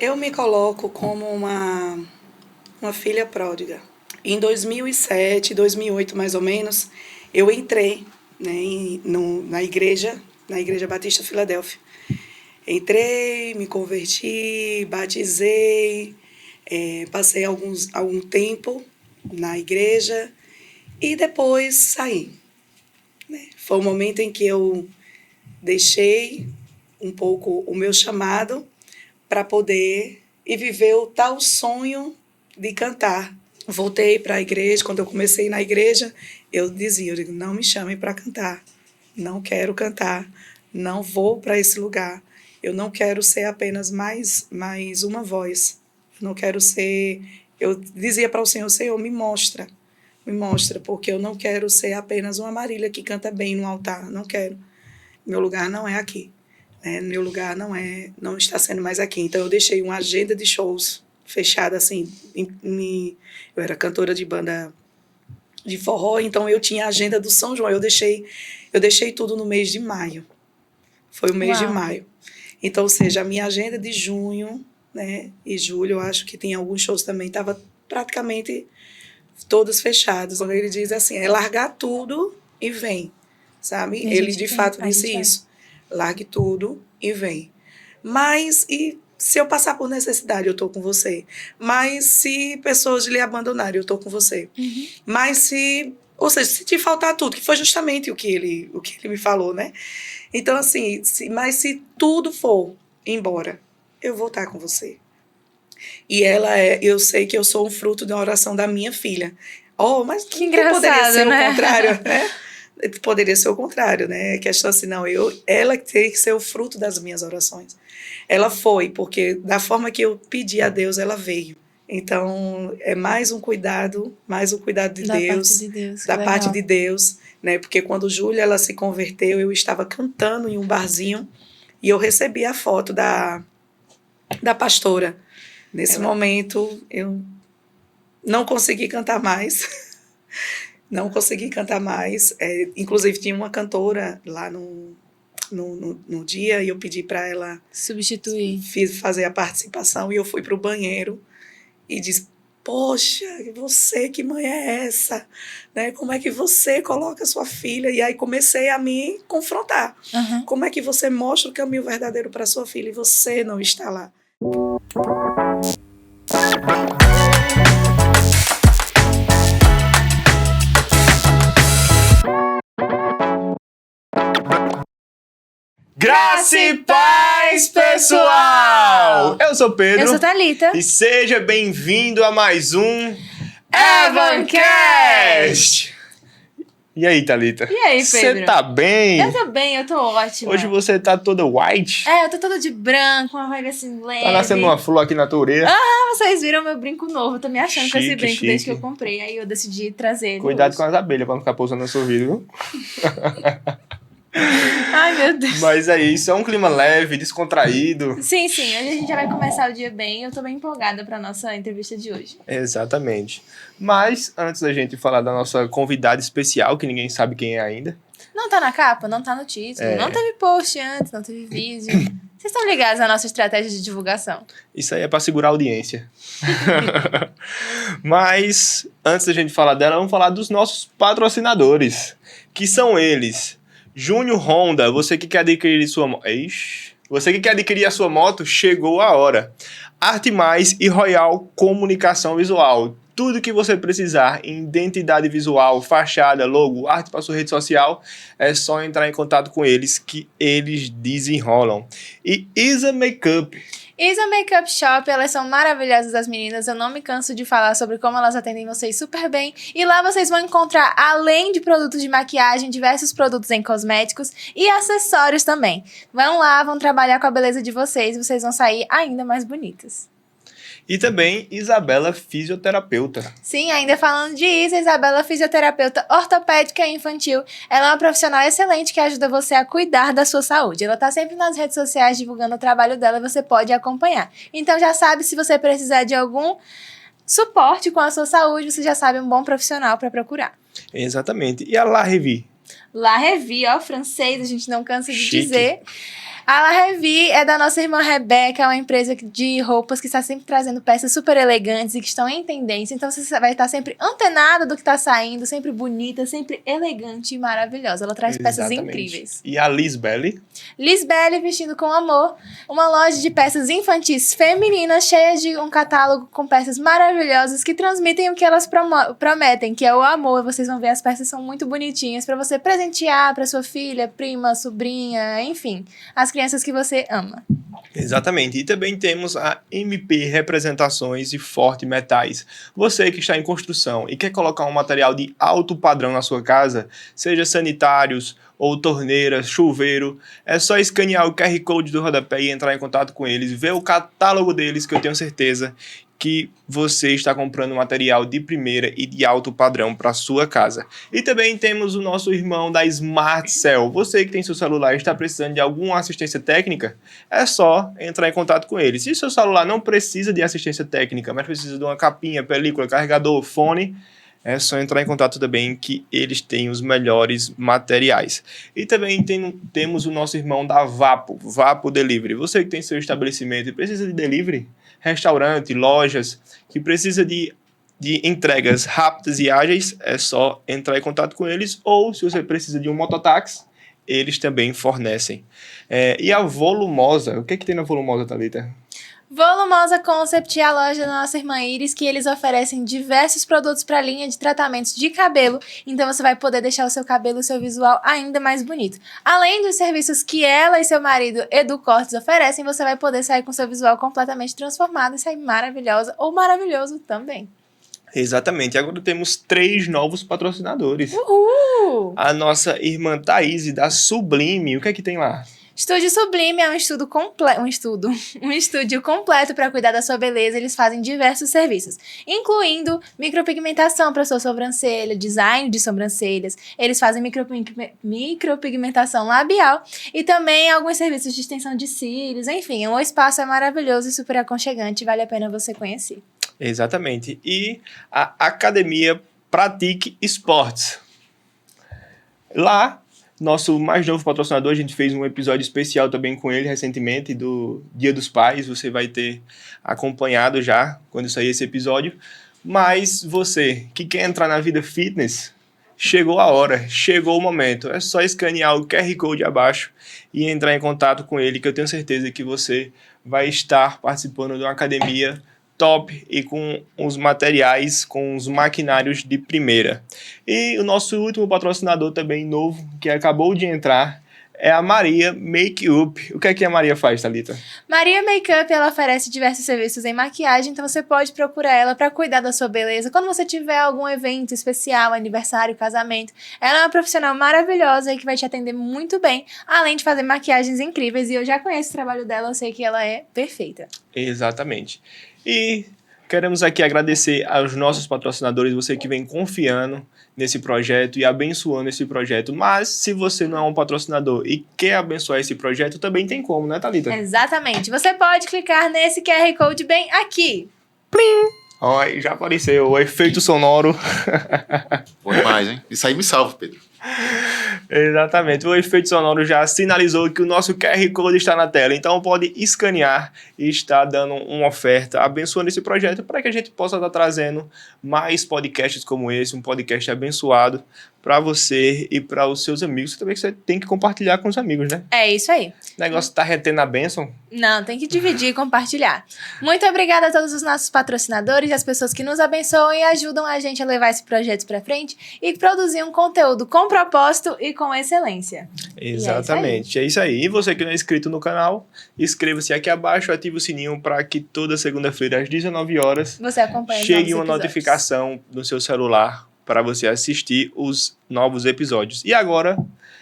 Eu me coloco como uma filha pródiga. Em 2007, 2008 mais ou menos, eu entrei, né, na Igreja Batista Filadélfia. Entrei, me converti, batizei, passei algum tempo na igreja e depois saí. Né? Foi o momento em que eu deixei um pouco o meu chamado para poder e viver o tal sonho de cantar. Voltei para a igreja, quando eu comecei na igreja, eu digo, não me chamem para cantar, não quero cantar, não vou para esse lugar, eu não quero ser apenas mais uma voz, não quero ser, eu dizia para o Senhor, me mostra, porque eu não quero ser apenas uma Marília que canta bem no altar, não quero, meu lugar não é aqui. Meu lugar não está sendo mais aqui. Então, eu deixei uma agenda de shows fechada, assim. Eu era cantora de banda de forró, então eu tinha a agenda do São João. Eu deixei tudo no mês de maio. Foi o mês de maio. Então, ou seja, a minha agenda de junho, né, e julho, eu acho que tem alguns shows também, estava praticamente todos fechados. Quando ele diz assim, é largar tudo e vem, sabe? Ele, de fato, disse isso. Largue tudo e vem. Mas, e se eu passar por necessidade, eu estou com você. Mas se pessoas lhe abandonarem, eu estou com você. Uhum. Mas ou seja, se te faltar tudo, que foi justamente o que ele me falou, né? Então, assim, mas se tudo for embora, eu vou estar com você. E eu sei que eu sou um fruto da oração da minha filha. Oh, mas que engraçado, poderia ser, né? O contrário, né? Poderia ser o contrário, né? A questão assim, não, ela tem que ser o fruto das minhas orações. Ela foi, porque da forma que eu pedi a Deus, ela veio. Então, é mais um cuidado de Deus, da parte de Deus, né? Porque quando Júlia ela se converteu, eu estava cantando em um barzinho e eu recebi a foto da pastora. Nesse momento, eu não consegui cantar mais. Não consegui cantar mais. Inclusive, tinha uma cantora lá no dia e eu pedi para ela substituir, fazer a participação, e eu fui para o banheiro e disse, poxa, você, que mãe é essa? Né? Como é que você coloca sua filha? E aí comecei a me confrontar. Uhum. Como é que você mostra o caminho verdadeiro para sua filha e você não está lá? Graça e paz, pessoal! Eu sou Pedro. Eu sou Thalita. E seja bem-vindo a mais um Evancast! E aí, Thalita? E aí, Pedro? Você tá bem? Eu tô bem, eu tô ótima. Hoje você tá toda white? Eu tô toda de branco, uma vibe assim leve. Tá nascendo uma flor aqui na tua orelha. Vocês viram meu brinco novo. Eu tô me achando com esse brinco desde que eu comprei. Aí eu decidi trazer ele. Cuidado hoje. com as abelhas pra não ficar pousando no seu ouvido, viu? Ai, meu Deus. Mas é isso, é um clima leve, descontraído. Sim, hoje a gente já vai começar o dia bem. Eu tô bem empolgada pra nossa entrevista de hoje. Exatamente. Mas, antes da gente falar da nossa convidada especial, que ninguém sabe quem é ainda. Não tá na capa, não tá no título, não teve post antes, não teve vídeo. Vocês estão ligados à nossa estratégia de divulgação? Isso aí é pra segurar a audiência. Mas, antes da gente falar dela, vamos falar dos nossos patrocinadores, que são eles. Júnior Honda, você que quer adquirir a sua moto, chegou a hora. Arte Mais e Royal Comunicação Visual. Tudo que você precisar em identidade visual, fachada, logo, arte para sua rede social, é só entrar em contato com eles que eles desenrolam. E Isa Makeup. Isa Makeup Shop, elas são maravilhosas, as meninas. Eu não me canso de falar sobre como elas atendem vocês super bem. E lá vocês vão encontrar, além de produtos de maquiagem, diversos produtos em cosméticos e acessórios também. Vão lá, vão trabalhar com a beleza de vocês e vocês vão sair ainda mais bonitas. E também Isabela Fisioterapeuta. Sim, ainda falando de Isabela Fisioterapeuta ortopédica e infantil. Ela é uma profissional excelente que ajuda você a cuidar da sua saúde. Ela tá sempre nas redes sociais divulgando o trabalho dela e você pode acompanhar. Então já sabe, se você precisar de algum suporte com a sua saúde, você já sabe um bom profissional para procurar. Exatamente. E a La Revi? La Revi, francês, a gente não cansa de dizer. A La Revi é da nossa irmã Rebeca, é uma empresa de roupas que está sempre trazendo peças super elegantes e que estão em tendência. Então você vai estar sempre antenada do que está saindo, sempre bonita, sempre elegante e maravilhosa. Ela traz peças incríveis. E a Lisbelle? Lisbelle Vestindo com Amor, uma loja de peças infantis femininas cheia de um catálogo com peças maravilhosas que transmitem o que elas prometem, que é o amor. Vocês vão ver, as peças são muito bonitinhas para você presentear para sua filha, prima, sobrinha, enfim, as crianças que você ama. Exatamente. E também temos a MP Representações e Forte Metais. Você que está em construção e quer colocar um material de alto padrão na sua casa, seja sanitários ou torneiras, chuveiro, é só escanear o QR Code do rodapé e entrar em contato com eles, ver o catálogo deles, que eu tenho certeza que você está comprando material de primeira e de alto padrão para sua casa. E também temos o nosso irmão da Smart Cell. Você que tem seu celular e está precisando de alguma assistência técnica, é só entrar em contato com eles. Se seu celular não precisa de assistência técnica, mas precisa de uma capinha, película, carregador, fone, é só entrar em contato também, que eles têm os melhores materiais. E também temos o nosso irmão da Vapo Delivery. Você que tem seu estabelecimento e precisa de delivery, restaurante, lojas, que precisa de entregas rápidas e ágeis, é só entrar em contato com eles. Ou se você precisa de um mototáxi, eles também fornecem. E a Volumosa, o que tem na Volumosa, Thalita? Volumosa Concept é a loja da nossa irmã Iris, que eles oferecem diversos produtos para a linha de tratamentos de cabelo, então você vai poder deixar o seu cabelo e o seu visual ainda mais bonito. Além dos serviços que ela e seu marido Edu Cortes oferecem, você vai poder sair com seu visual completamente transformado e sair maravilhosa ou maravilhoso também. Exatamente, agora temos 3 novos patrocinadores. Uhul! A nossa irmã Thaís da Sublime, o que é que tem lá? Estúdio Sublime é um estúdio completo para cuidar da sua beleza. Eles fazem diversos serviços, incluindo micropigmentação para sua sobrancelha, design de sobrancelhas. Eles fazem micropigmentação labial e também alguns serviços de extensão de cílios. Enfim, o espaço é maravilhoso e super aconchegante. Vale a pena você conhecer. Exatamente. E a Academia Pratique Esportes. Lá, nosso mais novo patrocinador, a gente fez um episódio especial também com ele recentemente, do Dia dos Pais. Você vai ter acompanhado já quando sair esse episódio. Mas você que quer entrar na vida fitness, chegou a hora, chegou o momento. É só escanear o QR Code abaixo e entrar em contato com ele, que eu tenho certeza que você vai estar participando de uma academia top e com os materiais, com os maquinários de primeira. E o nosso último patrocinador também novo, que acabou de entrar, é a Maria Makeup. O que é que a Maria faz, Thalita? Maria Makeup, ela oferece diversos serviços em maquiagem, então você pode procurar ela para cuidar da sua beleza. Quando você tiver algum evento especial, aniversário, casamento, ela é uma profissional maravilhosa e que vai te atender muito bem, além de fazer maquiagens incríveis. E eu já conheço o trabalho dela, eu sei que ela é perfeita. Exatamente. E queremos aqui agradecer aos nossos patrocinadores, você que vem confiando nesse projeto e abençoando esse projeto. Mas se você não é um patrocinador e quer abençoar esse projeto, também tem como, né, Thalita? Exatamente. Você pode clicar nesse QR Code bem aqui. Plim! Olha, já apareceu o efeito sonoro. Bom demais, hein? Isso aí me salva, Pedro. Exatamente, o efeito sonoro já sinalizou que o nosso QR Code está na tela, então pode escanear e estar dando uma oferta, abençoando esse projeto para que a gente possa estar trazendo mais podcasts como esse, um podcast abençoado para você e para os seus amigos. Também você tem que compartilhar com os amigos, né? É isso aí. O negócio tá retendo a bênção? Não, tem que dividir e compartilhar. Muito obrigada a todos os nossos patrocinadores e as pessoas que nos abençoam e ajudam a gente a levar esse projeto para frente e produzir um conteúdo com propósito e com excelência. Exatamente, é isso aí. E você que não é inscrito no canal, inscreva-se aqui abaixo, ative o sininho para que toda segunda-feira às 19 horas você acompanhe chegue uma notificação no seu celular para você assistir os novos episódios. E agora,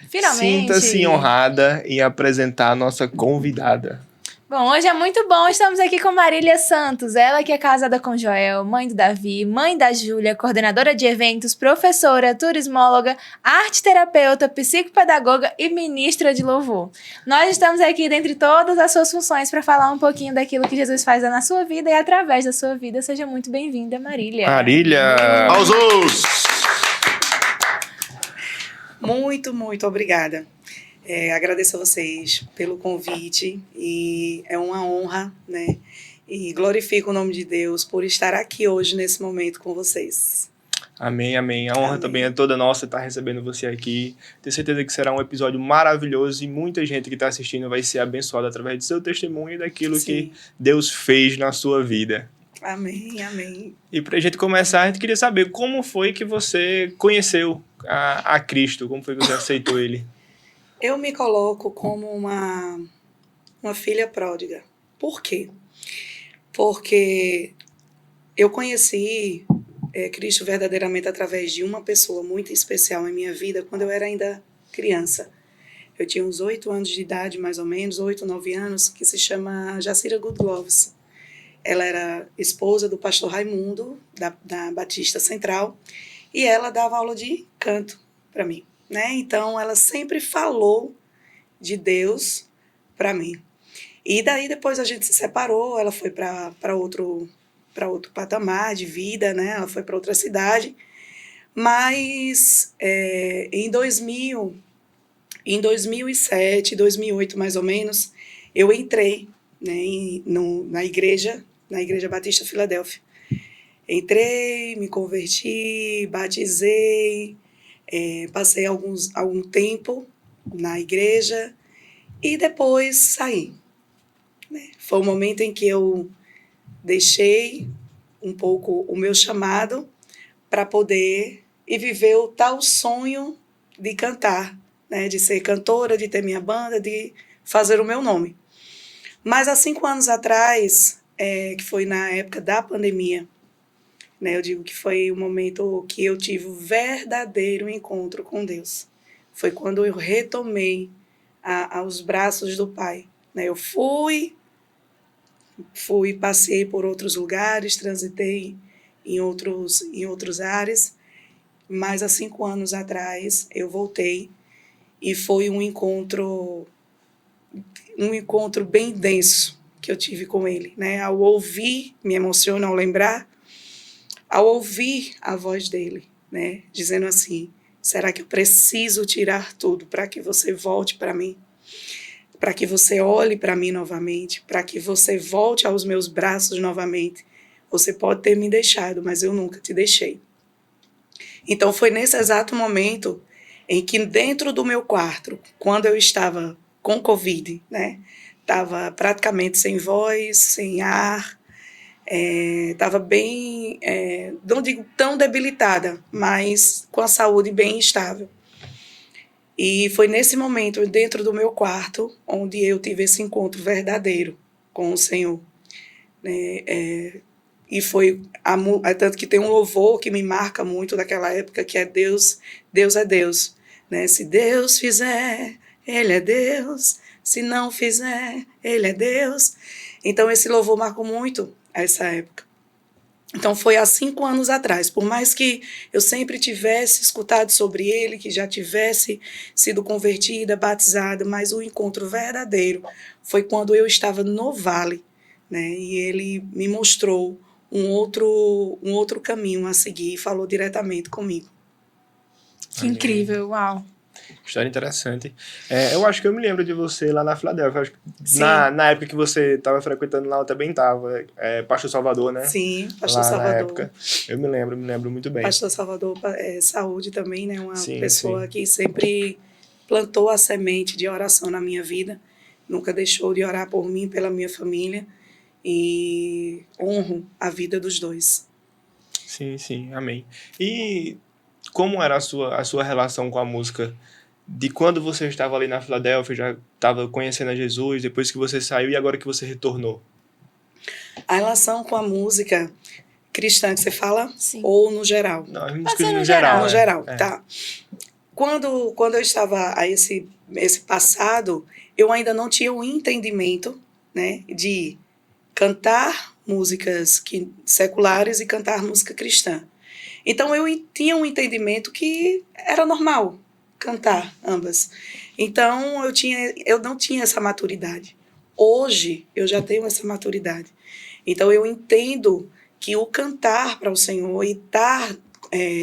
finalmente, sinta-se honrada em apresentar a nossa convidada. Bom, hoje é muito bom, estamos aqui com Marília Santos, ela que é casada com Joel, mãe do Davi, mãe da Júlia, coordenadora de eventos, professora, turismóloga, arte-terapeuta, psicopedagoga e ministra de louvor. Nós estamos aqui dentre todas as suas funções para falar um pouquinho daquilo que Jesus faz na sua vida e através da sua vida. Seja muito bem-vinda, Marília. Marília! Aplausos! Muito, muito obrigada. Agradeço a vocês pelo convite e é uma honra, né? E glorifico o nome de Deus por estar aqui hoje, nesse momento, com vocês. Amém, amém. A honra Amém. também é toda nossa estar recebendo você aqui. Tenho certeza que será um episódio maravilhoso e muita gente que está assistindo vai ser abençoada através do seu testemunho e daquilo que Sim. Deus fez na sua vida. Amém, amém. E para a gente começar, a gente queria saber como foi que você conheceu a Cristo, como foi que você aceitou Ele? Eu me coloco como uma filha pródiga. Por quê? Porque eu conheci Cristo verdadeiramente através de uma pessoa muito especial em minha vida quando eu era ainda criança. Eu tinha uns 8 anos de idade, mais ou menos, 8, 9 anos, que se chama Jacira Goodloves. Ela era esposa do pastor Raimundo, da Batista Central, e ela dava aula de canto para mim, né? Então, ela sempre falou de Deus para mim. E daí, depois a gente se separou, ela foi para outro patamar de vida, né? Ela foi para outra cidade. Mas em 2007, 2008, mais ou menos, eu entrei, né, na igreja Batista Filadélfia. Entrei, me converti, batizei, passei algum tempo na igreja e depois saí. Né? Foi o momento em que eu deixei um pouco o meu chamado para poder ir viver o tal sonho de cantar, né? De ser cantora, de ter minha banda, de fazer o meu nome. Mas há 5 anos atrás, que foi na época da pandemia, né? Eu digo que foi o momento que eu tive o verdadeiro encontro com Deus. Foi quando eu retomei aos braços do Pai. Né? Eu passei por outros lugares, transitei em outros ares, mas há 5 anos atrás eu voltei e foi um encontro bem denso que eu tive com ele, né? Ao ouvir, me emociona ao lembrar, ao ouvir a voz dele, né? Dizendo assim: será que eu preciso tirar tudo para que você volte para mim? Para que você olhe para mim novamente, para que você volte aos meus braços novamente. Você pode ter me deixado, mas eu nunca te deixei. Então foi nesse exato momento em que dentro do meu quarto, quando eu estava com Covid, né, estava praticamente sem voz, sem ar, estava bem, não digo tão debilitada, mas com a saúde bem instável. E foi nesse momento, dentro do meu quarto, onde eu tive esse encontro verdadeiro com o Senhor. Né? E foi, tanto que tem um louvor que me marca muito daquela época, que é Deus, Deus é Deus. Né? Se Deus fizer, Ele é Deus. Se não fizer, Ele é Deus. Então esse louvor marcou muito essa época. Então foi há 5 anos atrás, por mais que eu sempre tivesse escutado sobre ele, que já tivesse sido convertida, batizada, mas o encontro verdadeiro foi quando eu estava no vale, né? E ele me mostrou um outro caminho a seguir e falou diretamente comigo. Que incrível, uau. História interessante. Eu acho que eu me lembro de você lá na Filadélfia. Acho que Sim. na época que você estava frequentando lá, eu também estava. Pastor Salvador, né? Sim, Pastor lá Salvador. Na época. Eu me lembro muito bem. Pastor Salvador, saúde também, né? Uma Sim, pessoa sim. que sempre plantou a semente de oração na minha vida. Nunca deixou de orar por mim, pela minha família. E honro a vida dos dois. Sim, sim, amém. E como era a sua relação com a música? De quando você estava ali na Filadélfia, já estava conhecendo a Jesus, depois que você saiu e agora que você retornou? A relação com a música cristã que você fala? Sim. Ou no geral? Não, a Pode música ser no no geral. No geral, É. tá. Quando eu estava a esse passado, eu ainda não tinha o entendimento, né, de cantar músicas seculares e cantar música cristã. Então eu tinha um entendimento que era normal cantar ambas. Então eu não tinha essa maturidade. Hoje eu já tenho essa maturidade. Então eu entendo que o cantar para o Senhor e estar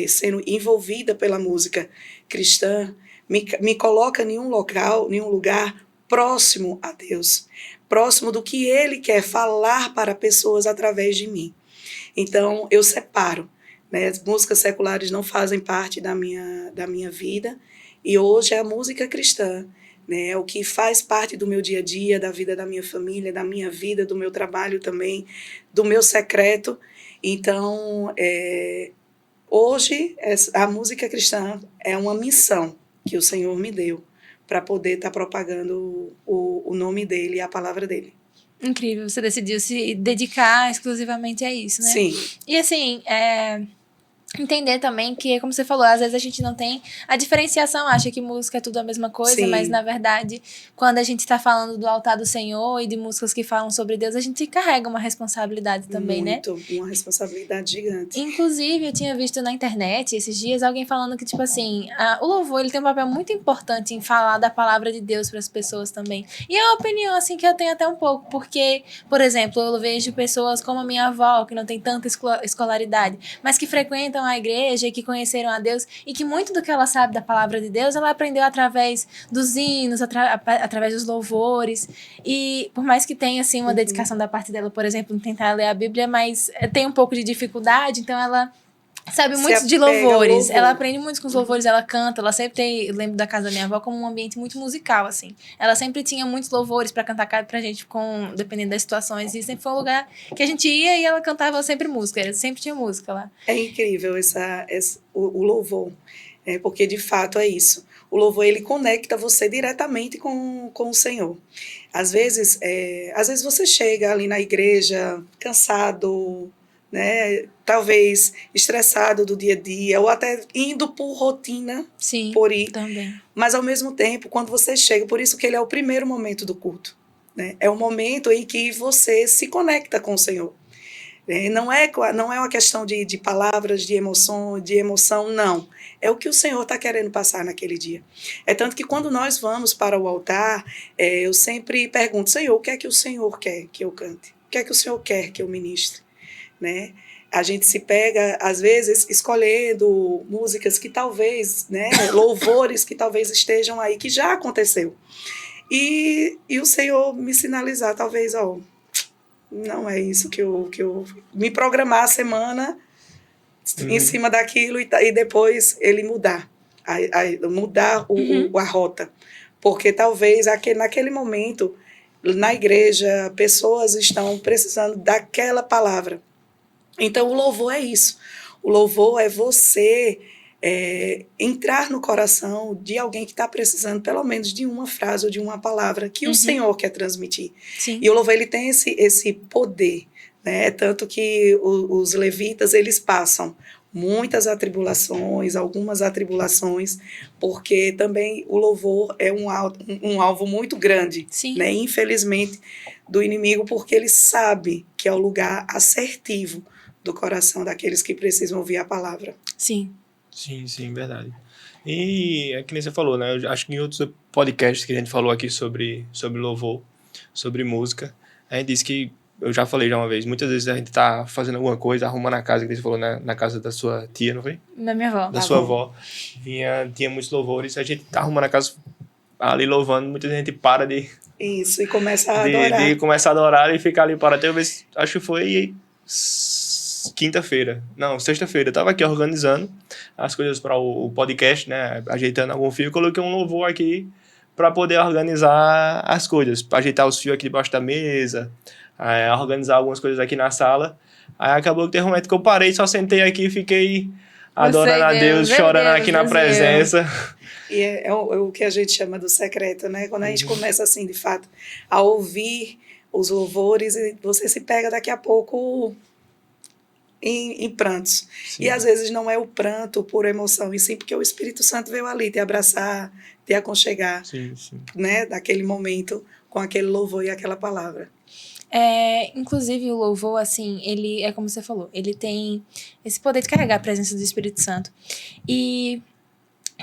sendo envolvida pela música cristã me coloca em um local, em um lugar próximo a Deus, próximo do que Ele quer falar para pessoas através de mim. Então, eu separo, né? As músicas seculares não fazem parte da minha vida, e hoje é a música cristã, né? É o que faz parte do meu dia a dia, da vida da minha família, da minha vida, do meu trabalho também, do meu secreto. Então, hoje, a música cristã é uma missão que o Senhor me deu para poder estar propagando o nome dele e a palavra dele. Incrível, você decidiu se dedicar exclusivamente a isso, né? Sim. E assim, entender também que, como você falou, às vezes a gente não tem a diferenciação, acha que música é tudo a mesma coisa, Sim. mas na verdade, quando a gente está falando do altar do Senhor e de músicas que falam sobre Deus, a gente carrega uma responsabilidade também, né? Muito, uma responsabilidade gigante. Inclusive, eu tinha visto na internet esses dias alguém falando que, tipo assim, o louvor ele tem um papel muito importante em falar da palavra de Deus para as pessoas também. E é uma opinião, assim, que eu tenho até um pouco, porque, por exemplo, eu vejo pessoas como a minha avó, que não tem tanta escolaridade, mas que frequentam a igreja e que conheceram a Deus, e que muito do que ela sabe da palavra de Deus, ela aprendeu através dos hinos, através dos louvores, e por mais que tenha, assim, uma dedicação da parte dela, por exemplo, em tentar ler a Bíblia, mas tem um pouco de dificuldade, então ela sabe muito de louvores, ela aprende muito com os louvores, ela canta, ela sempre tem, eu lembro da casa da minha avó como um ambiente muito musical, assim, ela sempre tinha muitos louvores pra cantar pra gente, dependendo das situações, e sempre foi um lugar que a gente ia e ela cantava sempre música, sempre tinha música lá. É incrível o louvor, porque de fato é isso. O louvor, ele conecta você diretamente com o Senhor. Às vezes você chega ali na igreja cansado, né? Talvez estressado do dia a dia, ou até indo por rotina. Sim, por ir. Também. Mas, ao mesmo tempo, quando você chega, por isso que ele é o primeiro momento do culto, né? É o momento em que você se conecta com o Senhor. Não é uma questão de palavras, de emoção, não. É o que o Senhor está querendo passar naquele dia. É tanto que quando nós vamos para o altar, eu sempre pergunto, Senhor, o que é que o Senhor quer que eu cante? O que é que o Senhor quer que eu ministre? Né? A gente se pega, às vezes, escolhendo músicas que talvez, né, louvores que talvez estejam aí, que já aconteceu. E o Senhor me sinalizar, talvez, não é isso que eu me programar a semana em cima daquilo e depois ele mudar a rota. Porque talvez naquele momento, na igreja, pessoas estão precisando daquela palavra. Então, o louvor é isso. O louvor é você entrar no coração de alguém que está precisando, pelo menos, de uma frase ou de uma palavra que o Senhor quer transmitir. Sim. E o louvor, ele tem esse poder, né? Tanto que os levitas, eles passam muitas atribulações, algumas atribulações, porque também o louvor é um alvo muito grande, né? Infelizmente, do inimigo, porque ele sabe que é o lugar assertivo do coração daqueles que precisam ouvir a palavra. Sim. Sim, verdade. E é que nem você falou, né? Eu acho que em outros podcasts que a gente falou aqui sobre louvor, sobre música, a gente disse que, eu já falei uma vez, muitas vezes a gente tá fazendo alguma coisa, arrumando a casa, que você falou, na casa da sua tia, não foi? Da minha avó. Da sua avó. Tinha muitos louvores, a gente tá arrumando a casa ali louvando, muita gente para de... Isso, e começa a adorar. De começar a adorar e ficar ali para até, acho que foi sexta-feira, eu tava aqui organizando as coisas para o podcast, né, ajeitando algum fio, coloquei um louvor aqui para poder organizar as coisas, para ajeitar os fios aqui debaixo da mesa, organizar algumas coisas aqui na sala. Aí acabou que teve um momento que eu parei, só sentei aqui e fiquei adorando a Deus, chorando aqui na presença. E é o que a gente chama do secreto, né? Quando a gente começa, assim, de fato, a ouvir os louvores, e você se pega daqui a pouco em prantos. Sim. E às vezes não é o pranto por emoção, e sim porque o Espírito Santo veio ali te abraçar, te aconchegar, né? Daquele momento com aquele louvor e aquela palavra. Inclusive o louvor, assim, ele é como você falou, ele tem esse poder de carregar a presença do Espírito Santo. E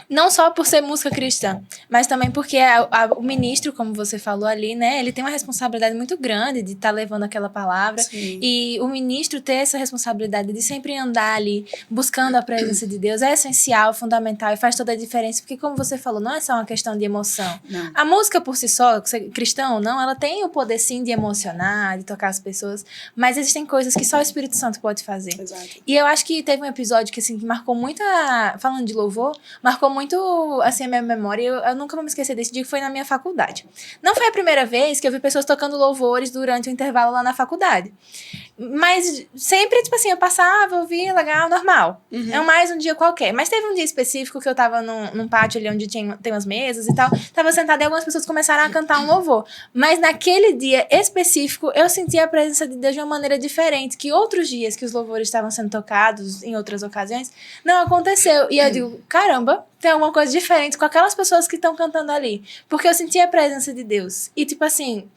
Não só por ser música cristã, mas também porque o ministro, como você falou ali, né? Ele tem uma responsabilidade muito grande de estar levando aquela palavra. Sim. E o ministro ter essa responsabilidade de sempre andar ali buscando a presença de Deus é essencial, fundamental e faz toda a diferença. Porque, como você falou, não é só uma questão de emoção. Não. A música por si só, cristã ou não, ela tem o poder sim de emocionar, de tocar as pessoas. Mas existem coisas que só o Espírito Santo pode fazer. Exato. E eu acho que teve um episódio que, assim, que marcou muito falando de louvor, marcou muito, assim, a minha memória. Eu nunca vou me esquecer desse dia, que foi na minha faculdade. Não foi a primeira vez que eu vi pessoas tocando louvores durante o intervalo lá na faculdade. Mas sempre, tipo assim, eu passava, ouvia, legal, normal. Uhum. É mais um dia qualquer. Mas teve um dia específico que eu tava num pátio ali onde tem umas mesas e tal. Tava sentada e algumas pessoas começaram a cantar um louvor. Mas naquele dia específico, eu senti a presença de Deus de uma maneira diferente. Que outros dias que os louvores estavam sendo tocados, em outras ocasiões, não aconteceu. E eu digo, caramba, tem alguma coisa diferente com aquelas pessoas que estão cantando ali. Porque eu senti a presença de Deus. E tipo assim...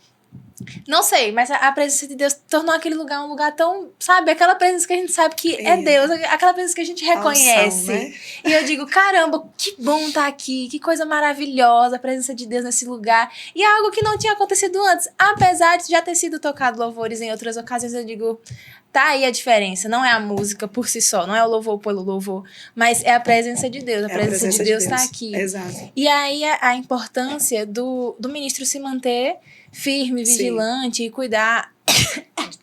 Não sei, mas a presença de Deus tornou aquele lugar um lugar tão, sabe? Aquela presença que a gente sabe que é Deus, aquela presença que a gente reconhece. Unção, né? E eu digo, caramba, que bom estar aqui, que coisa maravilhosa a presença de Deus nesse lugar. E é algo que não tinha acontecido antes. Apesar de já ter sido tocado louvores em outras ocasiões, eu digo, tá aí a diferença. Não é a música por si só, não é o louvor pelo louvor, mas é a presença de Deus. A presença de Deus está aqui. Exato. E aí a importância do ministro se manter firme, vigilante e cuidar.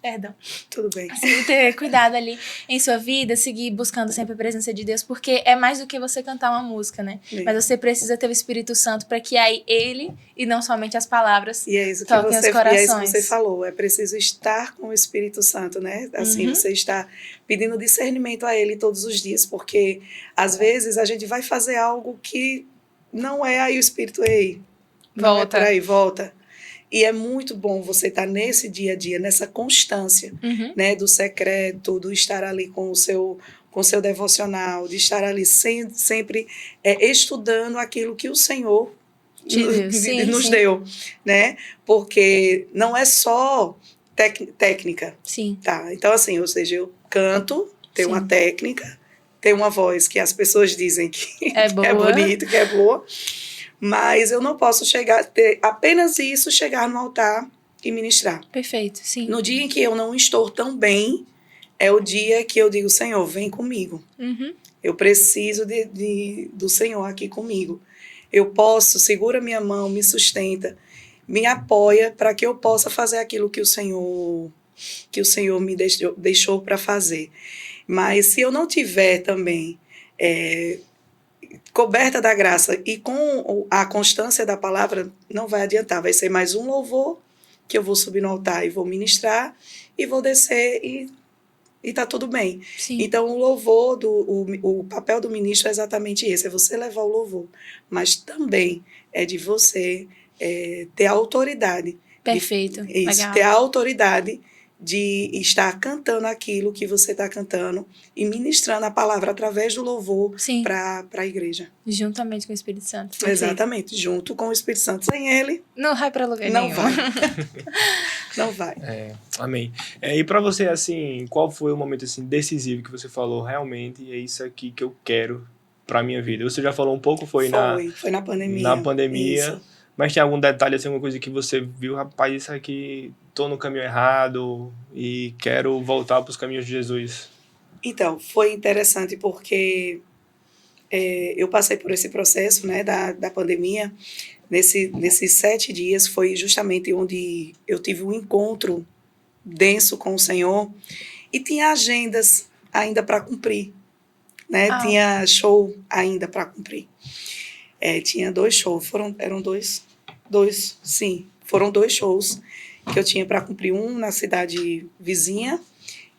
Perdão. Tudo bem. Assim, ter cuidado ali em sua vida, seguir buscando sempre a presença de Deus, porque é mais do que você cantar uma música, né? Sim. Mas você precisa ter o Espírito Santo para que aí ele, e não somente as palavras, E é isso que toquem os corações. e é isso que você falou, é preciso estar com o Espírito Santo, né? Assim, você está pedindo discernimento a ele todos os dias, porque às vezes a gente vai fazer algo que não é, aí o Espírito, ei, não Volta. é por aí, volta. E é muito bom você estar nesse dia a dia, nessa constância, né, do secreto, do estar ali com o seu devocional, de estar ali sempre estudando aquilo que o Senhor nos deu, né? Porque não é só técnica, Sim. tá? Então, assim, ou seja, eu canto, tenho Sim. uma técnica, tenho uma voz que as pessoas dizem que É boa. é bonita, que é boa, mas eu não posso ter apenas isso, chegar no altar e ministrar. Perfeito, sim. No dia em que eu não estou tão bem, é o dia que eu digo, Senhor, vem comigo. Eu preciso do Senhor aqui comigo. Eu posso, segura minha mão, me sustenta, me apoia para que eu possa fazer aquilo que o Senhor me deixou para fazer. Mas se eu não tiver também coberta da graça e com a constância da palavra, não vai adiantar. Vai ser mais um louvor que eu vou subir no altar e vou ministrar e vou descer e tá tudo bem. Sim. Então, o louvor, o papel do ministro é exatamente esse, é você levar o louvor. Mas também é de você ter a autoridade. Perfeito. Isso, Legal. ter a autoridade de estar cantando aquilo que você está cantando e ministrando a palavra através do louvor Sim. para a igreja. Juntamente com o Espírito Santo. Perfeito. Exatamente, junto com o Espírito Santo. Sem ele, Não vai para lugar não nenhum. vai. Não vai. Amém. E pra você, assim, qual foi o momento assim, decisivo que você falou, realmente é isso aqui que eu quero pra minha vida? Você já falou um pouco, foi na pandemia. na pandemia. Isso. Mas tem algum detalhe, assim, alguma coisa que você viu, rapaz, isso aqui, tô no caminho errado e quero voltar pros caminhos de Jesus? Então, foi interessante porque eu passei por esse processo, né, da pandemia. Nesses 7 dias foi justamente onde eu tive um encontro denso com o Senhor e tinha agendas ainda para cumprir, né? Tinha show ainda para cumprir. Tinha 2 shows, eram dois, sim, foram 2 shows que eu tinha para cumprir, um na cidade vizinha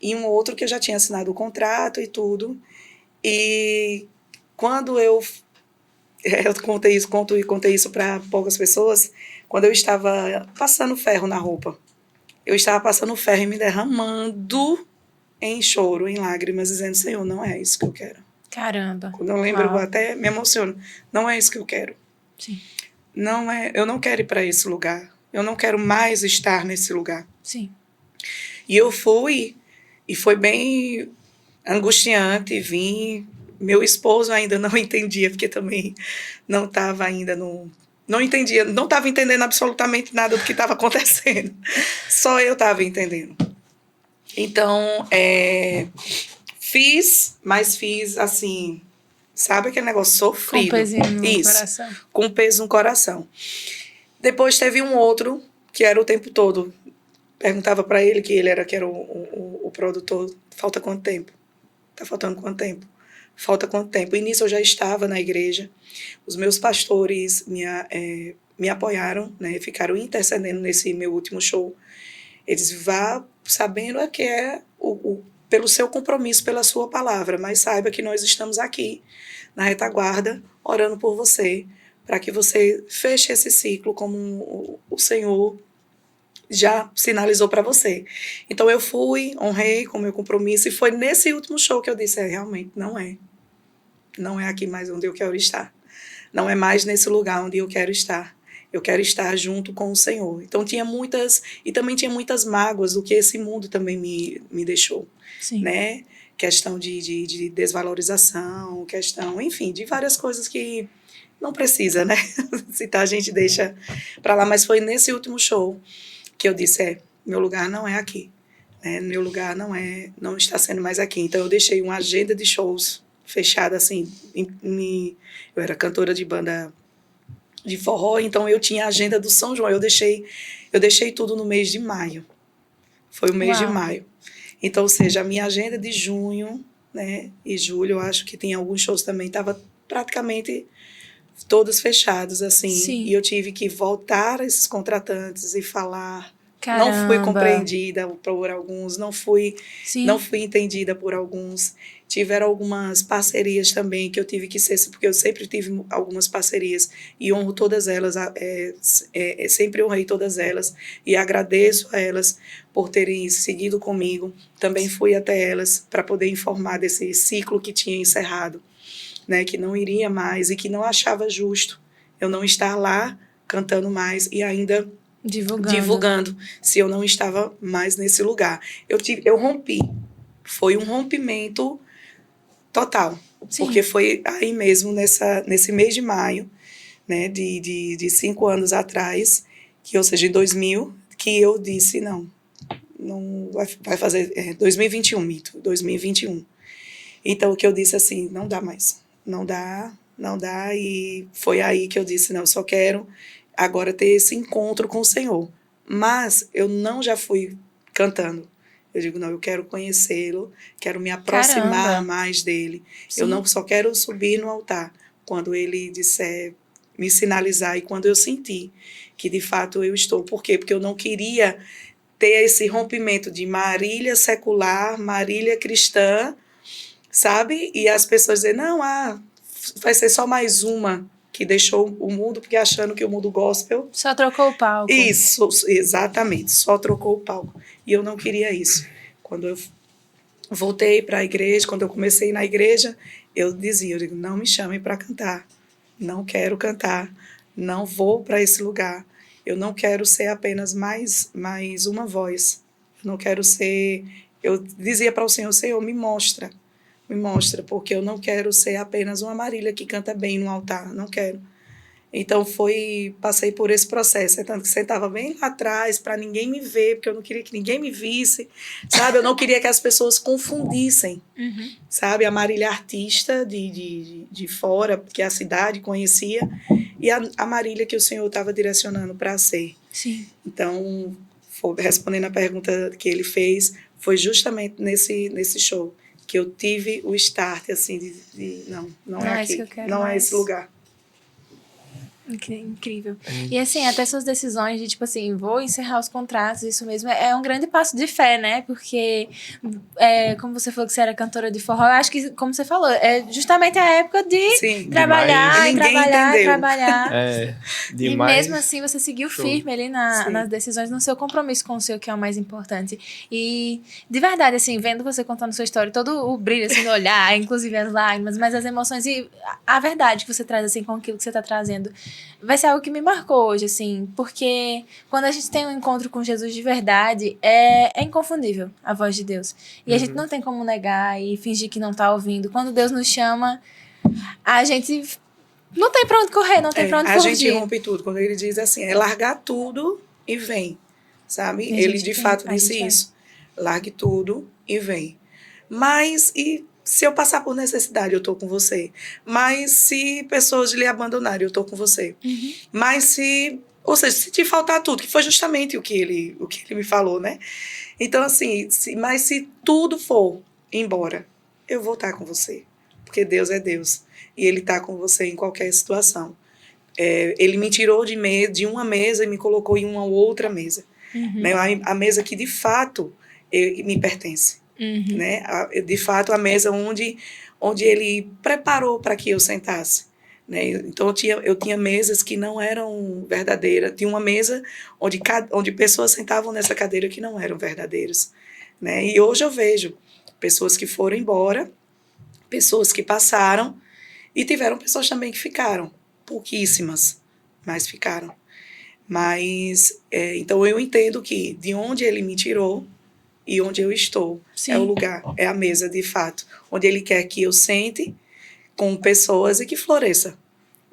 e um outro que eu já tinha assinado o contrato e tudo. E quando eu contei isso para poucas pessoas, quando eu estava passando ferro na roupa, eu estava passando ferro e me derramando em choro, em lágrimas, dizendo, Senhor, não é isso que eu quero. Caramba. Quando eu lembro, Uau. eu até me emociono. Não é isso que eu quero. Sim. Eu não quero ir para esse lugar. Eu não quero mais estar nesse lugar. Sim. E eu fui, e foi bem angustiante, vim Meu esposo ainda não entendia, porque também não estava ainda não entendia, não estava entendendo absolutamente nada do que estava acontecendo. Só eu estava entendendo. Então, mas fiz assim, sabe aquele negócio sofrido? Com pezinho no Isso, coração. com peso no coração. Depois teve um outro, que era o tempo todo. Perguntava para ele, que era o produtor, falta quanto tempo? Tá faltando quanto tempo? Falta quanto tempo? E nisso eu já estava na igreja. Os meus pastores me apoiaram, né? Ficaram intercedendo nesse meu último show. Eles vá sabendo que pelo seu compromisso, pela sua palavra, mas saiba que nós estamos aqui, na retaguarda, orando por você, para que você feche esse ciclo como o Senhor já sinalizou para você. Então eu fui, honrei com o meu compromisso, e foi nesse último show que eu disse, realmente, não é aqui mais onde eu quero estar. Não é mais nesse lugar onde eu quero estar. Eu quero estar junto com o Senhor. Então também tinha muitas mágoas do que esse mundo também me deixou. Sim. Né? Questão de desvalorização, questão, enfim, de várias coisas que não precisa, né? Citar, a gente deixa para lá. Mas foi nesse último show que eu disse, meu lugar não é aqui. Né? Meu lugar não está sendo mais aqui. Então eu deixei uma agenda de shows fechada, assim. Eu era cantora de banda de forró, então eu tinha a agenda do São João. Eu deixei tudo no mês de maio. Foi o mês de maio. Então, ou seja, a minha agenda de junho, né, e julho, eu acho que tem alguns shows também, estava praticamente todos fechados, assim. Sim. E eu tive que voltar a esses contratantes e falar. Caramba. Não fui compreendida por alguns, não fui entendida por alguns. Tiveram algumas parcerias também que eu tive que ser, porque eu sempre tive algumas parcerias e honro todas elas, sempre honrei todas elas e agradeço a elas por terem seguido comigo. Também fui até elas para poder informar desse ciclo que tinha encerrado, né, que não iria mais e que não achava justo eu não estar lá cantando mais e ainda divulgando se eu não estava mais nesse lugar. Eu rompi. Foi um rompimento total. Sim. Porque foi aí mesmo, nesse mês de maio, né, de 5 anos atrás, ou seja, em 2000, que eu disse, não vai fazer 2021. Então, o que eu disse assim, não dá mais. Não dá, e foi aí que eu disse, não, eu só quero agora ter esse encontro com o Senhor. Mas eu não já fui cantando. Eu digo, não, eu quero conhecê-lo, quero me aproximar mais dele. Sim. Eu não só quero subir no altar quando ele disser, me sinalizar, e quando eu sentir que de fato eu estou. Por quê? Porque eu não queria ter esse rompimento de Marília secular, Marília cristã, sabe? E as pessoas dizem, não, vai ser só mais uma que deixou o mundo, porque achando que o mundo gospel... Só trocou o palco. Isso, exatamente, só trocou o palco. E eu não queria isso. Quando eu voltei para a igreja, quando eu comecei na igreja, eu digo, não me chamem para cantar, não quero cantar, não vou para esse lugar, eu não quero ser apenas mais uma voz, eu não quero ser... Eu dizia para o Senhor, me mostra, porque eu não quero ser apenas uma Marília que canta bem no altar, não quero. Então, passei por esse processo, tanto que sentava bem lá atrás, para ninguém me ver, porque eu não queria que ninguém me visse, sabe? Eu não queria que as pessoas confundissem, sabe? A Marília artista de fora, que a cidade conhecia, e a Marília que o Senhor estava direcionando para ser. Sim. Então, respondendo a pergunta que ele fez, foi justamente nesse show que eu tive o start, assim, não é aqui, não é esse lugar. Incrível. E assim, até suas decisões de, tipo assim, vou encerrar os contratos, isso mesmo, é um grande passo de fé, né? Porque, como você falou que você era cantora de forró, eu acho que, como você falou, é justamente a época de trabalhar e trabalhar. Demais. E mesmo assim, você seguiu firme ali nas decisões, no seu compromisso com o seu, que é o mais importante. E, de verdade, assim, vendo você contando sua história, todo o brilho, assim, no olhar, inclusive as lágrimas, mas as emoções e a verdade que você traz, assim, com aquilo que você tá trazendo, vai ser algo que me marcou hoje, assim, porque quando a gente tem um encontro com Jesus de verdade, é inconfundível a voz de Deus. E a gente não tem como negar e fingir que não tá ouvindo. Quando Deus nos chama, a gente não tem pra onde correr, não tem pra onde a fugir. gente rompe tudo. Quando ele diz assim, é largar tudo e vem, sabe? E a Ele gente de vem, fato a disse gente vai. isso. Largue tudo e vem. Mas, e se eu passar por necessidade, eu tô com você. Mas se pessoas lhe abandonarem, eu tô com você. Mas se... Ou seja, se te faltar tudo, que foi justamente o que ele me falou, né? Então, assim, mas se tudo for embora, eu vou estar com você. Porque Deus é Deus. E Ele está com você em qualquer situação. Ele me tirou de uma mesa e me colocou em uma outra mesa. Né? A mesa que, de fato, me pertence. Né? De fato, a mesa onde Ele preparou para que eu sentasse. Né? Então, eu tinha mesas que não eram verdadeiras. Tinha uma mesa onde pessoas sentavam nessa cadeira que não eram verdadeiras. Né? E hoje eu vejo pessoas que foram embora, pessoas que passaram, e tiveram pessoas também que ficaram. Pouquíssimas, mas ficaram. Mas, então eu entendo que de onde Ele me tirou e onde eu estou, Sim. é o lugar, é a mesa, de fato, onde Ele quer que eu sente com pessoas e que floresça.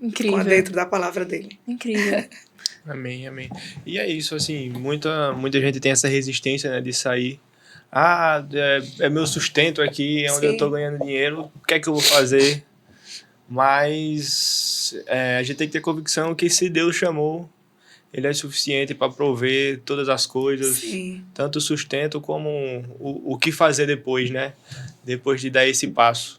Incrível. Dentro da palavra dele. Incrível. Amém, amém. E é isso, assim, muita gente tem essa resistência, né, de sair. Ah, é meu sustento aqui, é onde eu tô ganhando dinheiro, o que é que eu vou fazer? Mas a gente tem que ter convicção que se Deus chamou, Ele é suficiente para prover todas as coisas, Sim. tanto o sustento como o que fazer depois, né? Depois de dar esse passo.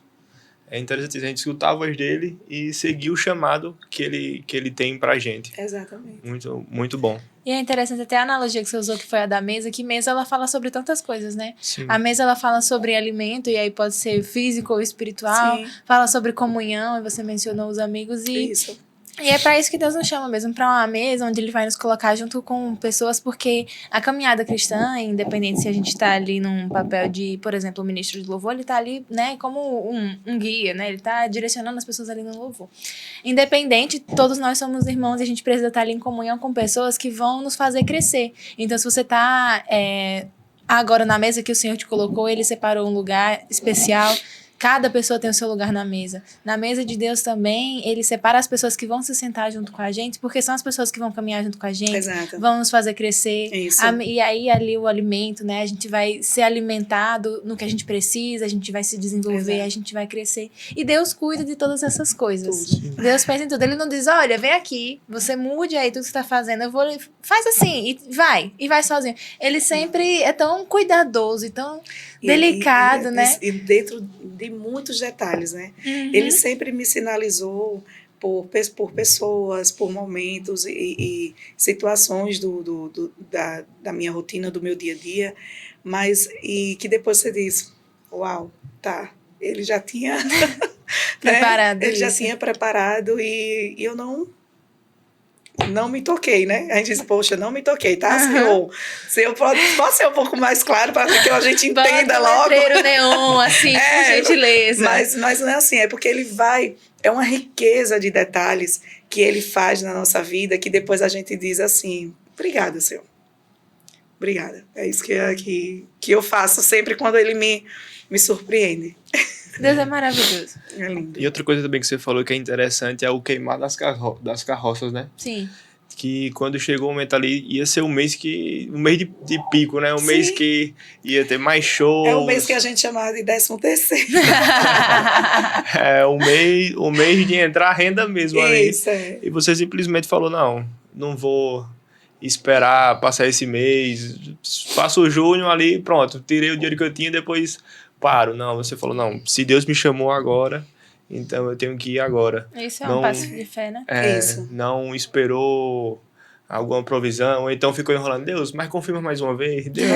É interessante a gente escutar a voz dele e seguir o chamado que ele tem pra gente. Exatamente. Muito, muito bom. E é interessante até a analogia que você usou, que foi a da mesa, que mesa ela fala sobre tantas coisas, né? Sim. A mesa ela fala sobre alimento, e aí pode ser físico ou espiritual, Sim. fala sobre comunhão, e você mencionou os amigos, Isso. e é para isso que Deus nos chama mesmo, para uma mesa onde Ele vai nos colocar junto com pessoas, porque a caminhada cristã, independente se a gente está ali num papel de, por exemplo, o ministro de louvor, ele está ali, né, como um guia, né, ele está direcionando as pessoas ali no louvor. Independente, todos nós somos irmãos e a gente precisa estar ali em comunhão com pessoas que vão nos fazer crescer. Então, se você está agora na mesa que o Senhor te colocou, Ele separou um lugar especial. Cada pessoa tem o seu lugar na mesa. Na mesa de Deus também, Ele separa as pessoas que vão se sentar junto com a gente, porque são as pessoas que vão caminhar junto com a gente, Exato. vão nos fazer crescer. Isso. E aí, ali, o alimento, né? A gente vai ser alimentado no que a gente precisa, a gente vai se desenvolver, Exato. a gente vai crescer. E Deus cuida de todas essas coisas. Tudo. Deus pensa em tudo. Ele não diz, olha, vem aqui, você mude aí tudo que você tá fazendo, faz assim, e vai sozinho. Ele sempre é tão cuidadoso e tão delicado, né? E dentro de muitos detalhes, né? Uhum. Ele sempre me sinalizou por pessoas, por momentos e situações da minha rotina, do meu dia a dia, mas e que depois você diz, uau, tá, ele já tinha Preparado ele já isso. tinha preparado e eu não me toquei, né? A gente diz, poxa, não me toquei, tá, Senhor? Senhor, pode ser um pouco mais claro para que a gente entenda Bota um logo. letreiro neon, assim, por gentileza. Mas não é assim, é porque ele é uma riqueza de detalhes que ele faz na nossa vida, que depois a gente diz assim, obrigada, Senhor. Obrigada. É isso que eu faço sempre quando ele me surpreende. Deus é maravilhoso. É lindo. E outra coisa também que você falou que é interessante é o queimar das carroças, né? Sim. Que quando chegou o momento ali, ia ser um mês de pico, né? Um Sim. mês que ia ter mais shows. É o mês que a gente chamava de 13º. É o mês de entrar renda mesmo ali. Isso, é. E você simplesmente falou, não vou esperar passar esse mês, faço o junho ali, pronto, tirei o dinheiro que eu tinha, depois paro. Não, você falou, não, se Deus me chamou agora, então eu tenho que ir agora. Isso é Não- um passo de fé, né? Isso. Não esperou alguma provisão, ou então ficou enrolando, Deus, mas confirma mais uma vez, Deus,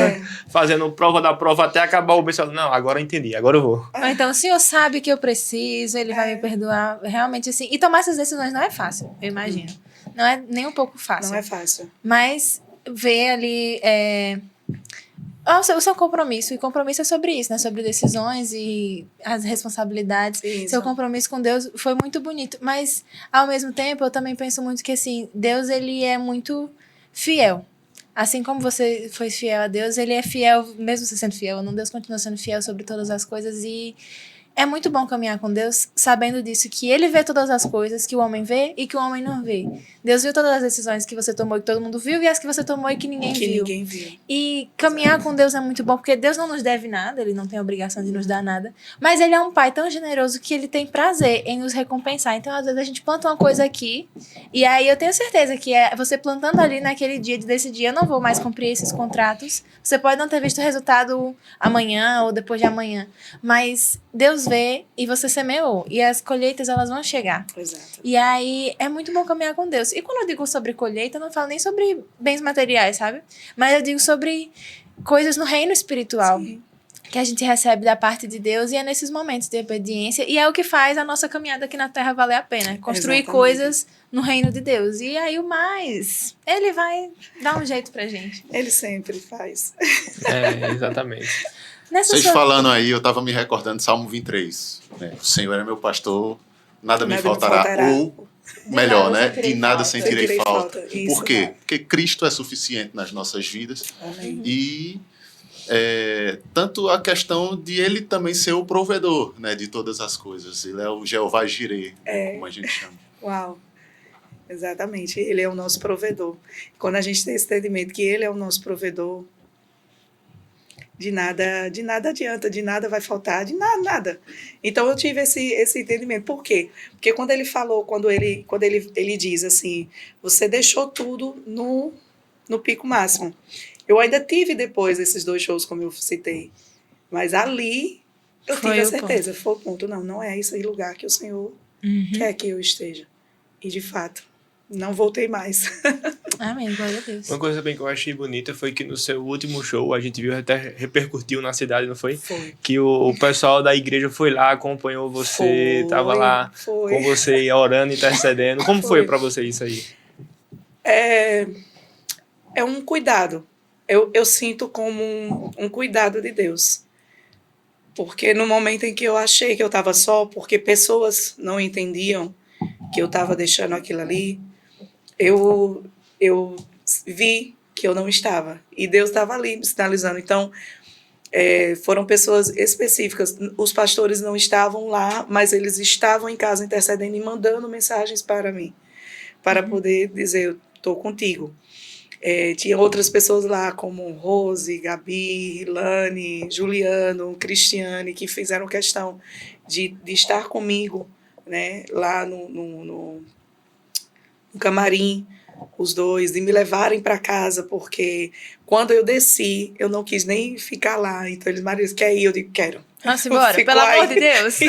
fazendo prova da prova até acabar o mês, falando, não, agora eu entendi, agora eu vou. Ou então, o Senhor sabe que eu preciso, Ele vai me perdoar. Realmente, assim. E tomar essas decisões não é fácil, eu imagino. Não é nem um pouco fácil. Não é fácil. Mas ver ali o seu compromisso. E compromisso é sobre isso, né? Sobre decisões e as responsabilidades. Isso. Seu compromisso com Deus foi muito bonito. Mas, ao mesmo tempo, eu também penso muito que, assim, Deus, ele é muito fiel. Assim como você foi fiel a Deus, ele é fiel, mesmo você sendo fiel, não, Deus continua sendo fiel sobre todas as coisas. E é muito bom caminhar com Deus, sabendo disso, que ele vê todas as coisas que o homem vê e que o homem não vê. Deus viu todas as decisões que você tomou e que todo mundo viu, e as que você tomou e que ninguém viu. E caminhar com Deus é muito bom, porque Deus não nos deve nada, ele não tem a obrigação de nos dar nada, mas ele é um pai tão generoso que ele tem prazer em nos recompensar. Então, às vezes, a gente planta uma coisa aqui, e aí eu tenho certeza que é você plantando ali naquele dia de decidir, eu não vou mais cumprir esses contratos. Você pode não ter visto o resultado amanhã ou depois de amanhã, mas Deus vê e você semeou, e as colheitas, elas vão chegar. Exato. E aí, é muito bom caminhar com Deus. E quando eu digo sobre colheita, eu não falo nem sobre bens materiais, sabe? Mas eu digo sobre coisas no reino espiritual. Sim. Que a gente recebe da parte de Deus, e é nesses momentos de obediência, e é o que faz a nossa caminhada aqui na Terra valer a pena. Construir Exatamente. coisas no reino de Deus. E aí o mais, ele vai dar um jeito pra gente. Ele sempre faz. Exatamente. Nessa Vocês sua... falando aí, eu estava me recordando de Salmo 23. Né? O Senhor é meu pastor, nada me faltará. Ou, melhor, nada né? sentirei De nada falta. sentirei falta. Isso. Por quê? Porque Cristo é suficiente nas nossas vidas. Amém. E tanto a questão de ele também ser o provedor, né, de todas as coisas. Ele é o Jeová Jireh, como a gente chama. Uau. Exatamente. Ele é o nosso provedor. Quando a gente tem esse entendimento que ele é o nosso provedor, de nada adianta, de nada vai faltar, de nada. Então eu tive esse entendimento. Por quê? Porque quando ele falou, quando ele diz assim, você deixou tudo no pico máximo. Eu ainda tive depois esses 2 shows, como eu citei. Mas ali eu tive a certeza. Foi o ponto. Não é esse lugar que o Senhor quer que eu esteja. E de fato, não voltei mais. Amém, glória a Deus. Uma coisa bem que eu achei bonita foi que no seu último show, a gente viu, até repercutiu na cidade, não foi? Foi. Que o pessoal da igreja foi lá, acompanhou você, tava lá com você, orando, intercedendo. Como foi pra você isso aí? É um cuidado. Eu sinto como um cuidado de Deus. Porque no momento em que eu achei que eu estava só, porque pessoas não entendiam que eu estava deixando aquilo ali, eu vi que eu não estava. E Deus estava ali me sinalizando. Então, foram pessoas específicas. Os pastores não estavam lá, mas eles estavam em casa intercedendo e mandando mensagens para mim, para poder dizer, eu estou contigo. Tinha outras pessoas lá, como Rose, Gabi, Ilane, Juliano, Cristiane, que fizeram questão de estar comigo, né, lá no camarim, os dois, de me levarem para casa, porque quando eu desci, eu não quis nem ficar lá. Então eles, Maria, quer ir? Eu digo, quero. Nossa, embora, pelo amor de Deus.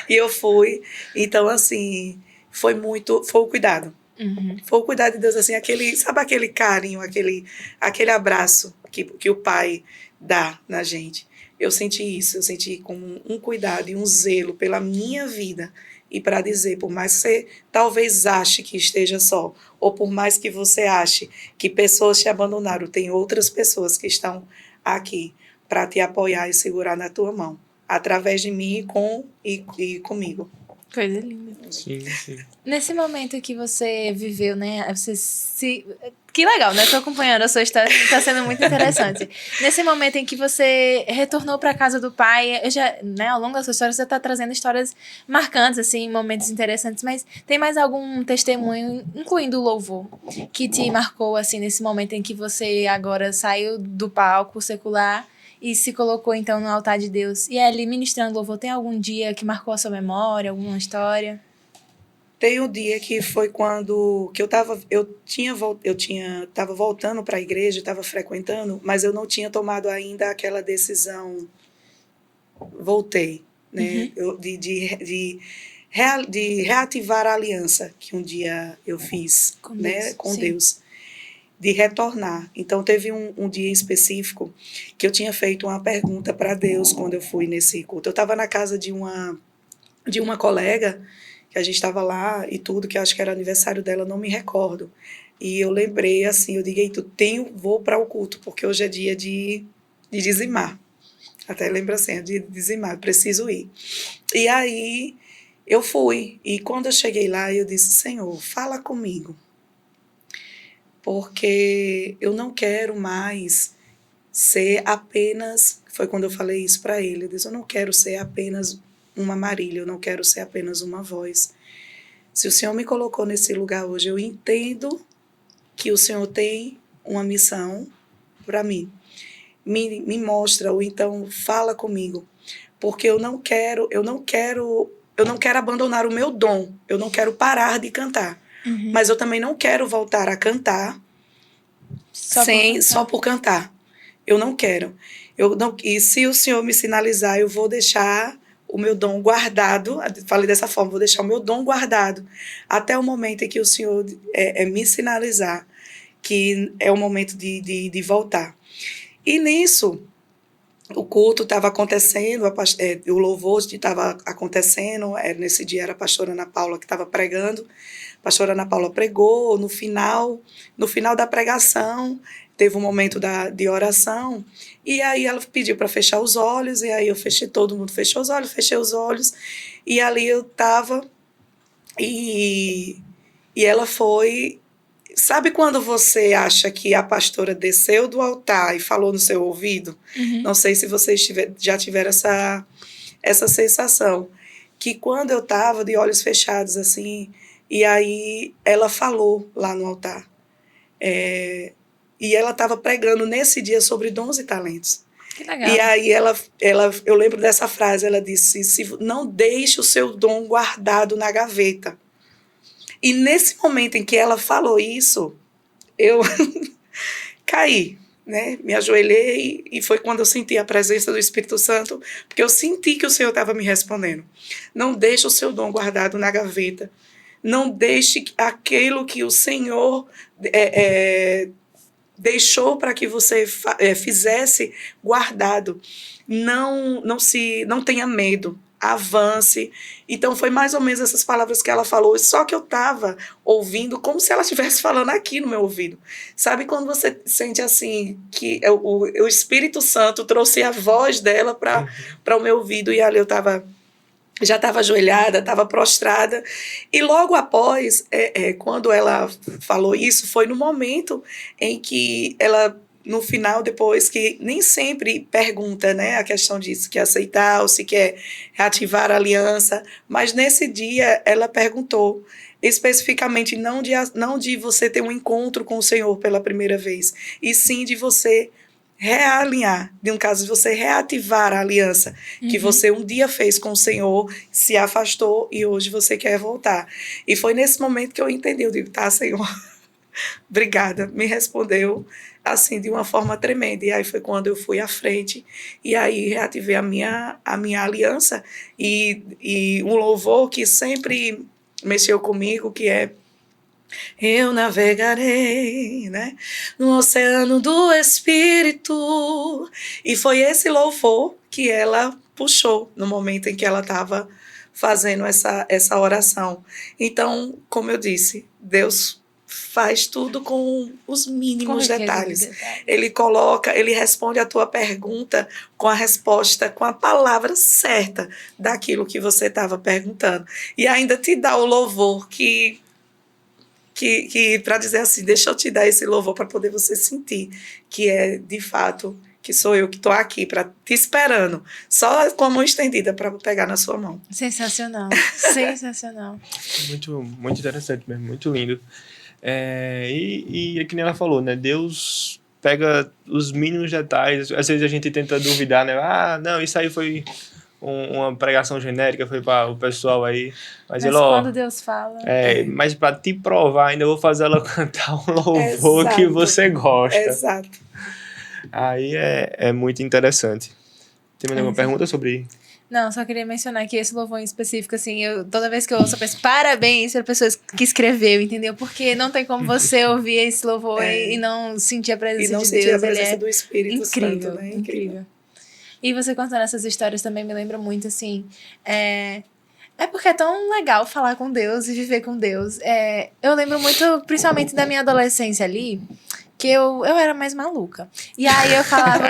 E eu fui. Então, assim, foi o cuidado. Foi o cuidado de Deus, assim, sabe aquele carinho, aquele abraço que o Pai dá na gente. Eu senti isso, eu senti como um cuidado e um zelo pela minha vida. E para dizer, por mais que você talvez ache que esteja só, ou por mais que você ache que pessoas te abandonaram, tem outras pessoas que estão aqui para te apoiar e segurar na tua mão, através de mim e comigo. Coisa linda. Sim, sim. Nesse momento que você viveu, né? Que legal, né? Tô acompanhando a sua história, tá sendo muito interessante. Nesse momento em que você retornou para casa do pai, né, ao longo da sua história, você tá trazendo histórias marcantes, assim, momentos interessantes, mas tem mais algum testemunho, incluindo o louvor, que te marcou, assim, nesse momento em que você agora saiu do palco secular e se colocou, então, no altar de Deus? E ali, ministrando louvor, tem algum dia que marcou a sua memória, alguma história? Tem um dia que foi quando que eu tava voltando para a igreja, estava frequentando, mas eu não tinha tomado ainda aquela decisão. Voltei, né? De reativar a aliança que um dia eu fiz com Deus, né? Com Deus, de retornar. Então teve um dia específico que eu tinha feito uma pergunta para Deus quando eu fui nesse culto. Eu estava na casa de uma colega que a gente estava lá e tudo, que eu acho que era aniversário dela, não me recordo. E eu lembrei assim, eu digo, Eita, vou para o culto, porque hoje é dia de dizimar. Até lembro assim, é dia de dizimar, preciso ir. E aí eu fui, e quando eu cheguei lá, eu disse, Senhor, fala comigo, porque eu não quero mais ser apenas, foi quando eu falei isso para ele, eu disse, eu não quero ser apenas uma Marília, eu não quero ser apenas uma voz. Se o Senhor me colocou nesse lugar hoje, eu entendo que o Senhor tem uma missão para mim. Me mostra, ou então fala comigo, porque eu não quero abandonar o meu dom, eu não quero parar de cantar, mas eu também não quero voltar a cantar só por cantar. Eu não quero. E se o Senhor me sinalizar, eu vou deixar o meu dom guardado, falei dessa forma, vou deixar o meu dom guardado até o momento em que o Senhor me sinalizar que é o momento de voltar. E nisso, o culto estava acontecendo, o louvor estava acontecendo, nesse dia era a pastora Ana Paula que estava pregando, a pastora Ana Paula pregou, no final da pregação, teve um momento de oração, e aí ela pediu para fechar os olhos, e aí todo mundo fechou os olhos, fechei os olhos, e ali eu estava, e ela foi... Sabe quando você acha que a pastora desceu do altar e falou no seu ouvido? Não sei se vocês já tiveram essa sensação. Que quando eu estava de olhos fechados, assim, e aí ela falou lá no altar. E ela estava pregando nesse dia sobre dons e talentos. Que legal. E aí eu lembro dessa frase, ela disse, não deixe o seu dom guardado na gaveta. E nesse momento em que ela falou isso, eu caí, né? Me ajoelhei e foi quando eu senti a presença do Espírito Santo, porque eu senti que o Senhor estava me respondendo. Não deixe o seu dom guardado na gaveta. Não deixe aquilo que o Senhor deixou para que você fizesse guardado. Não tenha medo. Avance. Então foi mais ou menos essas palavras que ela falou, só que eu estava ouvindo como se ela estivesse falando aqui no meu ouvido. Sabe quando você sente assim, que o Espírito Santo trouxe a voz dela para o meu ouvido, e ali eu já estava ajoelhada, estava prostrada, e logo após, quando ela falou isso, foi no momento em que ela... No final, depois, que nem sempre pergunta, né, a questão disso, se quer aceitar ou se quer reativar a aliança, mas nesse dia ela perguntou, especificamente não de você ter um encontro com o Senhor pela primeira vez, e sim de você realinhar, de um caso de você reativar a aliança que você um dia fez com o Senhor, se afastou e hoje você quer voltar. E foi nesse momento que eu entendi, eu digo, tá, Senhor, obrigada, me respondeu assim, de uma forma tremenda. E aí foi quando eu fui à frente, e aí reativei a minha aliança, e um louvor que sempre mexeu comigo, que é eu navegarei, né, no oceano do Espírito. E foi esse louvor que ela puxou no momento em que ela estava fazendo essa oração. Então, como eu disse, Deus faz tudo com os mínimos detalhes. Ele responde a tua pergunta com a resposta, com a palavra certa daquilo que você estava perguntando. E ainda te dá o louvor que para dizer assim, deixa eu te dar esse louvor para poder você sentir que é de fato, que sou eu que estou aqui te esperando, só com a mão estendida para pegar na sua mão. Sensacional, sensacional. Muito, muito interessante mesmo, muito lindo. E é que nem ela falou, né? Deus pega os mínimos detalhes. Às vezes a gente tenta duvidar, né? Não, isso aí foi uma pregação genérica, foi para o pessoal aí. Mas quando Deus fala... Mas para te provar, ainda vou fazer ela cantar um louvor que você gosta. Exato. Aí é muito interessante. Tem mais alguma pergunta sobre... Não, só queria mencionar que esse louvor em específico, assim, toda vez que eu ouço, eu penso, parabéns para pessoas que escreveu, entendeu? Porque não tem como você ouvir esse louvor e não sentir a presença de Deus. E não sentir a presença do Espírito Santo, né? Incrível. E você contando essas histórias também me lembra muito, assim, É porque é tão legal falar com Deus e viver com Deus. Eu lembro muito, principalmente da minha adolescência ali, que eu era mais maluca. E aí eu falava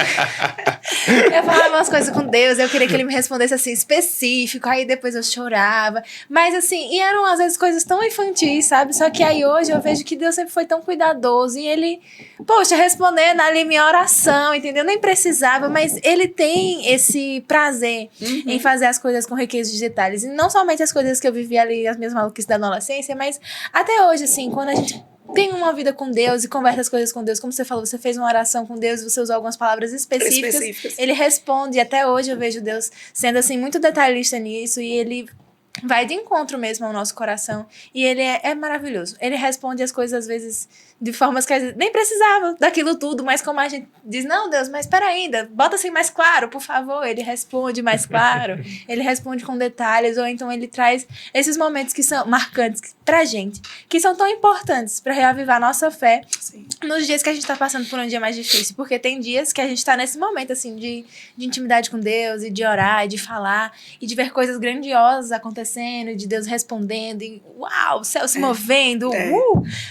umas coisas com Deus, eu queria que ele me respondesse assim, específico, aí depois eu chorava. Mas assim, e eram às vezes coisas tão infantis, sabe? Só que aí hoje eu vejo que Deus sempre foi tão cuidadoso e ele, poxa, respondendo ali minha oração, entendeu? Nem precisava, mas ele tem esse prazer em fazer as coisas com riqueza de detalhes. E não somente as coisas que eu vivi ali, as minhas maluquices da adolescência, mas até hoje, assim, quando a gente tem uma vida com Deus e conversa as coisas com Deus, como você falou, você fez uma oração com Deus, você usou algumas palavras específicas. Ele responde, e até hoje eu vejo Deus sendo assim muito detalhista nisso, e ele vai de encontro mesmo ao nosso coração, e ele é maravilhoso. Ele responde as coisas às vezes de formas que a gente nem precisava daquilo tudo, mas como a gente diz, não, Deus, mas espera ainda, bota assim mais claro, por favor. Ele responde mais claro, ele responde com detalhes, ou então ele traz esses momentos que são marcantes pra gente, que são tão importantes pra reavivar a nossa fé. Sim. Nos dias que a gente tá passando por um dia mais difícil, porque tem dias que a gente tá nesse momento, assim, de intimidade com Deus, e de orar, e de falar, e de ver coisas grandiosas acontecendo, e de Deus respondendo, e uau, o céu se movendo,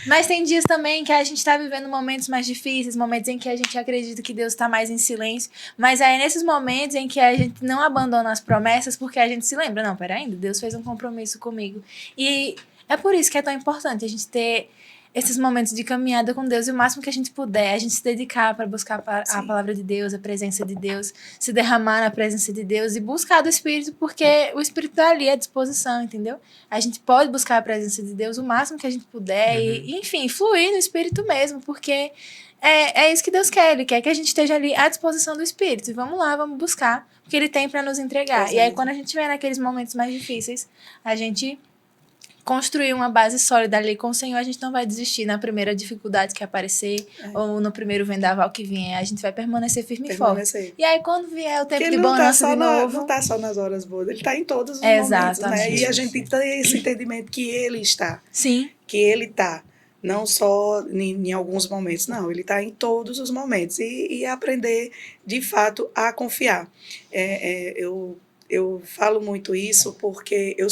Mas tem dias também que a gente tá vivendo momentos mais difíceis, momentos em que a gente acredita que Deus tá mais em silêncio, mas é nesses momentos em que a gente não abandona as promessas, porque a gente se lembra, não, peraí, Deus fez um compromisso comigo. E é por isso que é tão importante a gente ter esses momentos de caminhada com Deus, e o máximo que a gente puder, a gente se dedicar para buscar a palavra de Deus, a presença de Deus, se derramar na presença de Deus e buscar do Espírito, porque o Espírito está ali à disposição, entendeu? A gente pode buscar a presença de Deus o máximo que a gente puder e, enfim, fluir no Espírito mesmo, porque é isso que Deus quer. Ele quer que a gente esteja ali à disposição do Espírito. E vamos lá, vamos buscar, porque Ele tem para nos entregar. E aí, quando a gente estiver naqueles momentos mais difíceis, a gente construir uma base sólida ali com o Senhor, a gente não vai desistir na primeira dificuldade que aparecer, ou no primeiro vendaval que vier, a gente vai permanecer firme e forte. E aí, quando vier o tempo de bonança de novo... Não está só nas horas boas, ele está em todos os momentos, né? E a gente tem que ter esse entendimento que ele está. Sim. Que ele está. Não só em alguns momentos, não. Ele está em todos os momentos. E aprender, de fato, a confiar. Eu falo muito isso porque eu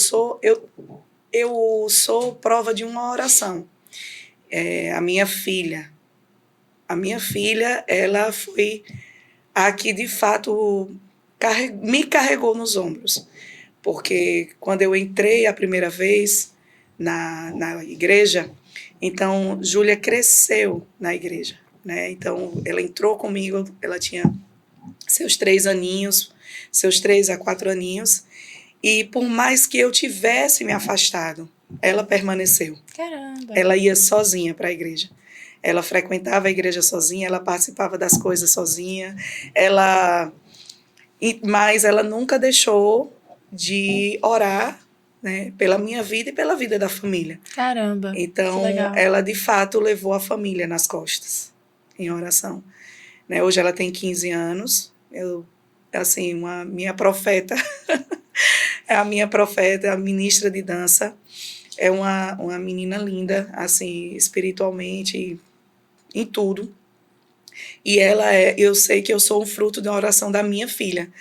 sou prova de uma oração. A minha filha, ela foi a que, de fato, me carregou nos ombros. Porque quando eu entrei a primeira vez na igreja, então, Júlia cresceu na igreja, né? Então, ela entrou comigo, ela tinha seus 3 aninhos, seus 3 a 4 aninhos, e por mais que eu tivesse me afastado, ela permaneceu. Caramba! Ela ia sozinha para a igreja. Ela frequentava a igreja sozinha, ela participava das coisas sozinha, mas ela nunca deixou de orar, né, pela minha vida e pela vida da família. Caramba! Então, ela de fato levou a família nas costas, em oração. Né, hoje ela tem 15 anos, minha profeta, é a minha profeta, a ministra de dança, é uma menina linda, assim, espiritualmente, em tudo. E eu sei que eu sou um fruto da oração da minha filha.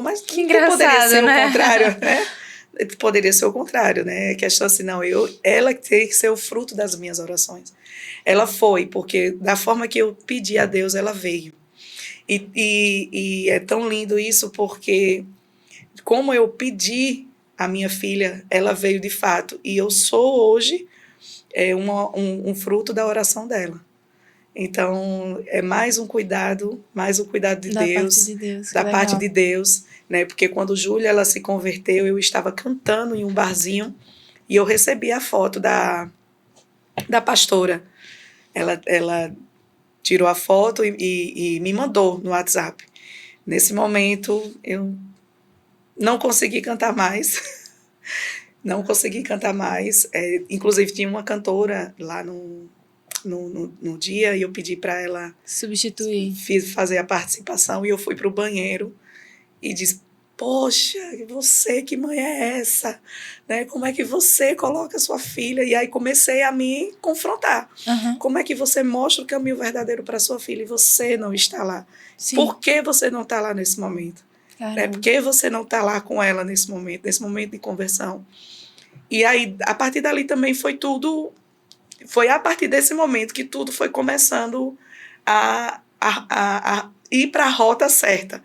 Mas que engraçado, poderia ser, né? O contrário, né? Poderia ser o contrário, né? A questão assim, não, ela tem que ser o fruto das minhas orações. Ela foi, porque da forma que eu pedi a Deus, ela veio. E é tão lindo isso, porque como eu pedi a minha filha, ela veio de fato. E eu sou hoje um fruto da oração dela. Então, é mais um cuidado de Deus, da parte de Deus, né? Porque quando Júlia ela se converteu, eu estava cantando em um barzinho e eu recebi a foto da pastora. Ela tirou a foto e me mandou no WhatsApp. Nesse momento, eu não consegui cantar mais. Não consegui cantar mais. Inclusive, tinha uma cantora lá no dia e eu pedi para ela substituir, fazer a participação, e eu fui para o banheiro e disse: poxa, você, que mãe é essa? Né? Como é que você coloca a sua filha? E aí comecei a me confrontar. Como é que você mostra o caminho verdadeiro para sua filha e você não está lá? Sim. Por que você não está lá nesse momento? Caramba. Por que você não está lá com ela nesse momento de conversão? E aí, a partir dali também foi a partir desse momento que tudo foi começando a ir para a rota certa.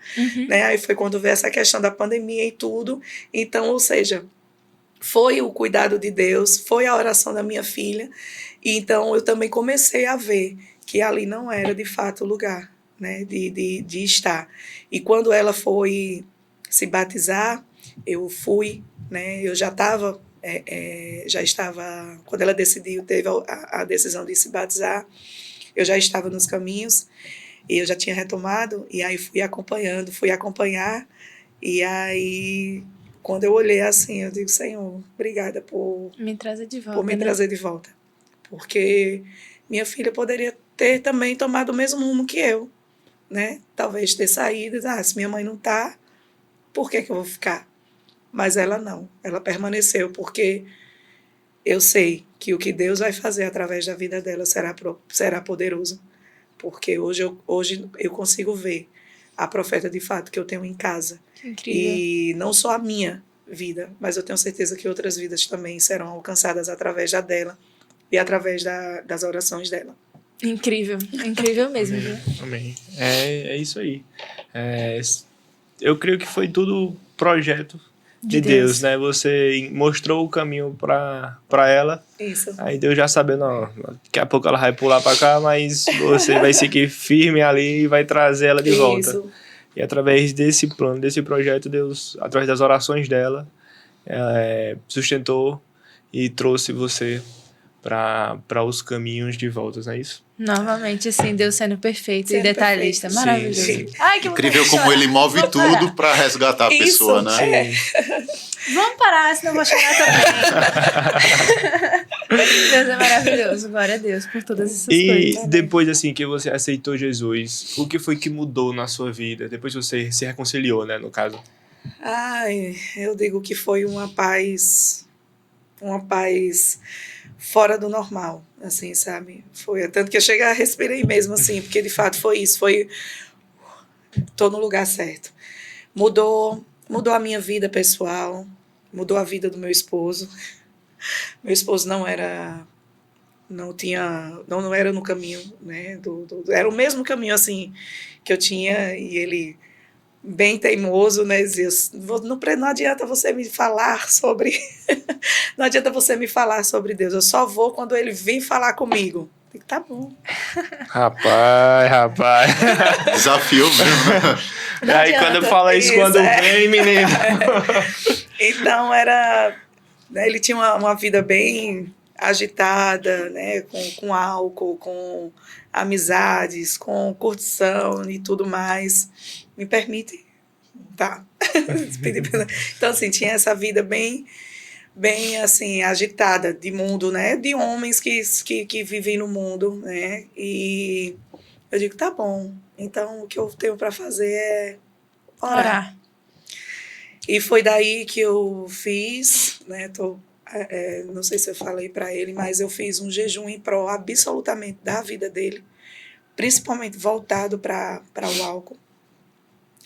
Né? Aí foi quando veio essa questão da pandemia e tudo. Então, ou seja, foi o cuidado de Deus, foi a oração da minha filha. E então eu também comecei a ver que ali não era de fato o lugar, né, de estar. E quando ela foi se batizar, eu fui, né, eu já estava, quando ela decidiu, teve a decisão de se batizar, eu já estava nos caminhos, e eu já tinha retomado, e aí fui acompanhar, e aí, quando eu olhei assim, eu digo, Senhor, obrigada por Me trazer de volta. por me né? trazer de volta. Porque minha filha poderia ter também tomado o mesmo rumo que eu, né? Talvez ter saído, se minha mãe não tá, por que eu vou ficar? Mas ela não, ela permaneceu, porque eu sei que o que Deus vai fazer através da vida dela será poderoso. Porque hoje eu consigo ver a profeta de fato que eu tenho em casa. Que incrível. E não só a minha vida, mas eu tenho certeza que outras vidas também serão alcançadas através da dela e através das orações dela. Incrível. Incrível mesmo, viu? Amém. É isso aí. Eu creio que foi tudo projeto de Deus, né? Você mostrou o caminho para ela. Isso. Aí Deus já sabendo, ó, daqui a pouco ela vai pular para cá, mas você vai seguir firme ali e vai trazer ela de volta. Isso. E através desse plano, desse projeto, Deus, através das orações dela, sustentou e trouxe você para os caminhos de volta, não é isso? Novamente, assim, Deus sendo perfeito Sendo e detalhista. perfeito. Maravilhoso. Sim. Ai, que Incrível vontade de como chorar. ele move Vamos tudo parar. para resgatar a Isso, pessoa, né? Vamos parar, senão eu vou chorar também. Deus é maravilhoso. Glória a Deus por todas essas E coisas. depois, assim, que você aceitou Jesus, o que foi que mudou na sua vida? Depois que você se reconciliou, né, no caso? Ai, eu digo que foi uma paz fora do normal, assim, sabe? Foi tanto que eu cheguei a respirei mesmo, assim, porque de fato foi isso, tô no lugar certo. Mudou a minha vida pessoal, mudou a vida do meu esposo. Meu esposo não era no caminho, né? Era o mesmo caminho, assim, que eu tinha, e ele bem teimoso, né? Dizia, não adianta você me falar sobre não adianta você me falar sobre Deus, eu só vou quando ele vir falar comigo. Eu digo, tá bom. Rapaz. Desafio mesmo. Não Aí adianta. quando fala isso, quando vem, menino. Então né, ele tinha uma vida bem agitada, né, com álcool, com amizades, com curtição e tudo mais. Me permite? Tá. Então, assim, tinha essa vida bem assim, agitada de mundo, né? De homens que vivem no mundo, né? E eu digo, tá bom. Então, o que eu tenho para fazer é orar. E foi daí que eu fiz, né? Não sei se eu falei para ele, mas eu fiz um jejum em prol absolutamente da vida dele, principalmente voltado para o álcool.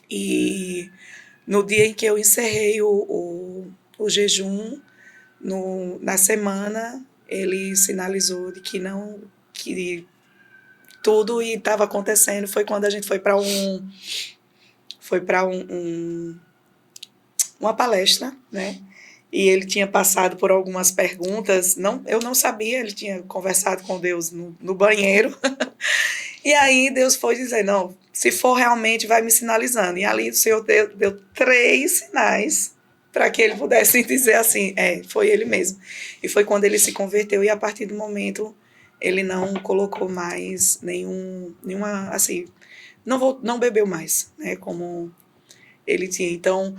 E no dia em que eu encerrei o jejum, na semana, ele sinalizou de que tudo estava acontecendo. Foi quando a gente foi para uma palestra, né? E ele tinha passado por algumas perguntas. Eu não sabia, ele tinha conversado com Deus no banheiro. E aí Deus foi dizer, não, se for realmente, vai me sinalizando. E ali o Senhor deu 3 sinais para que ele pudesse dizer assim, foi ele mesmo. E foi quando ele se converteu, e a partir do momento ele não colocou mais nenhuma, assim, não bebeu mais, né, como ele tinha. Então,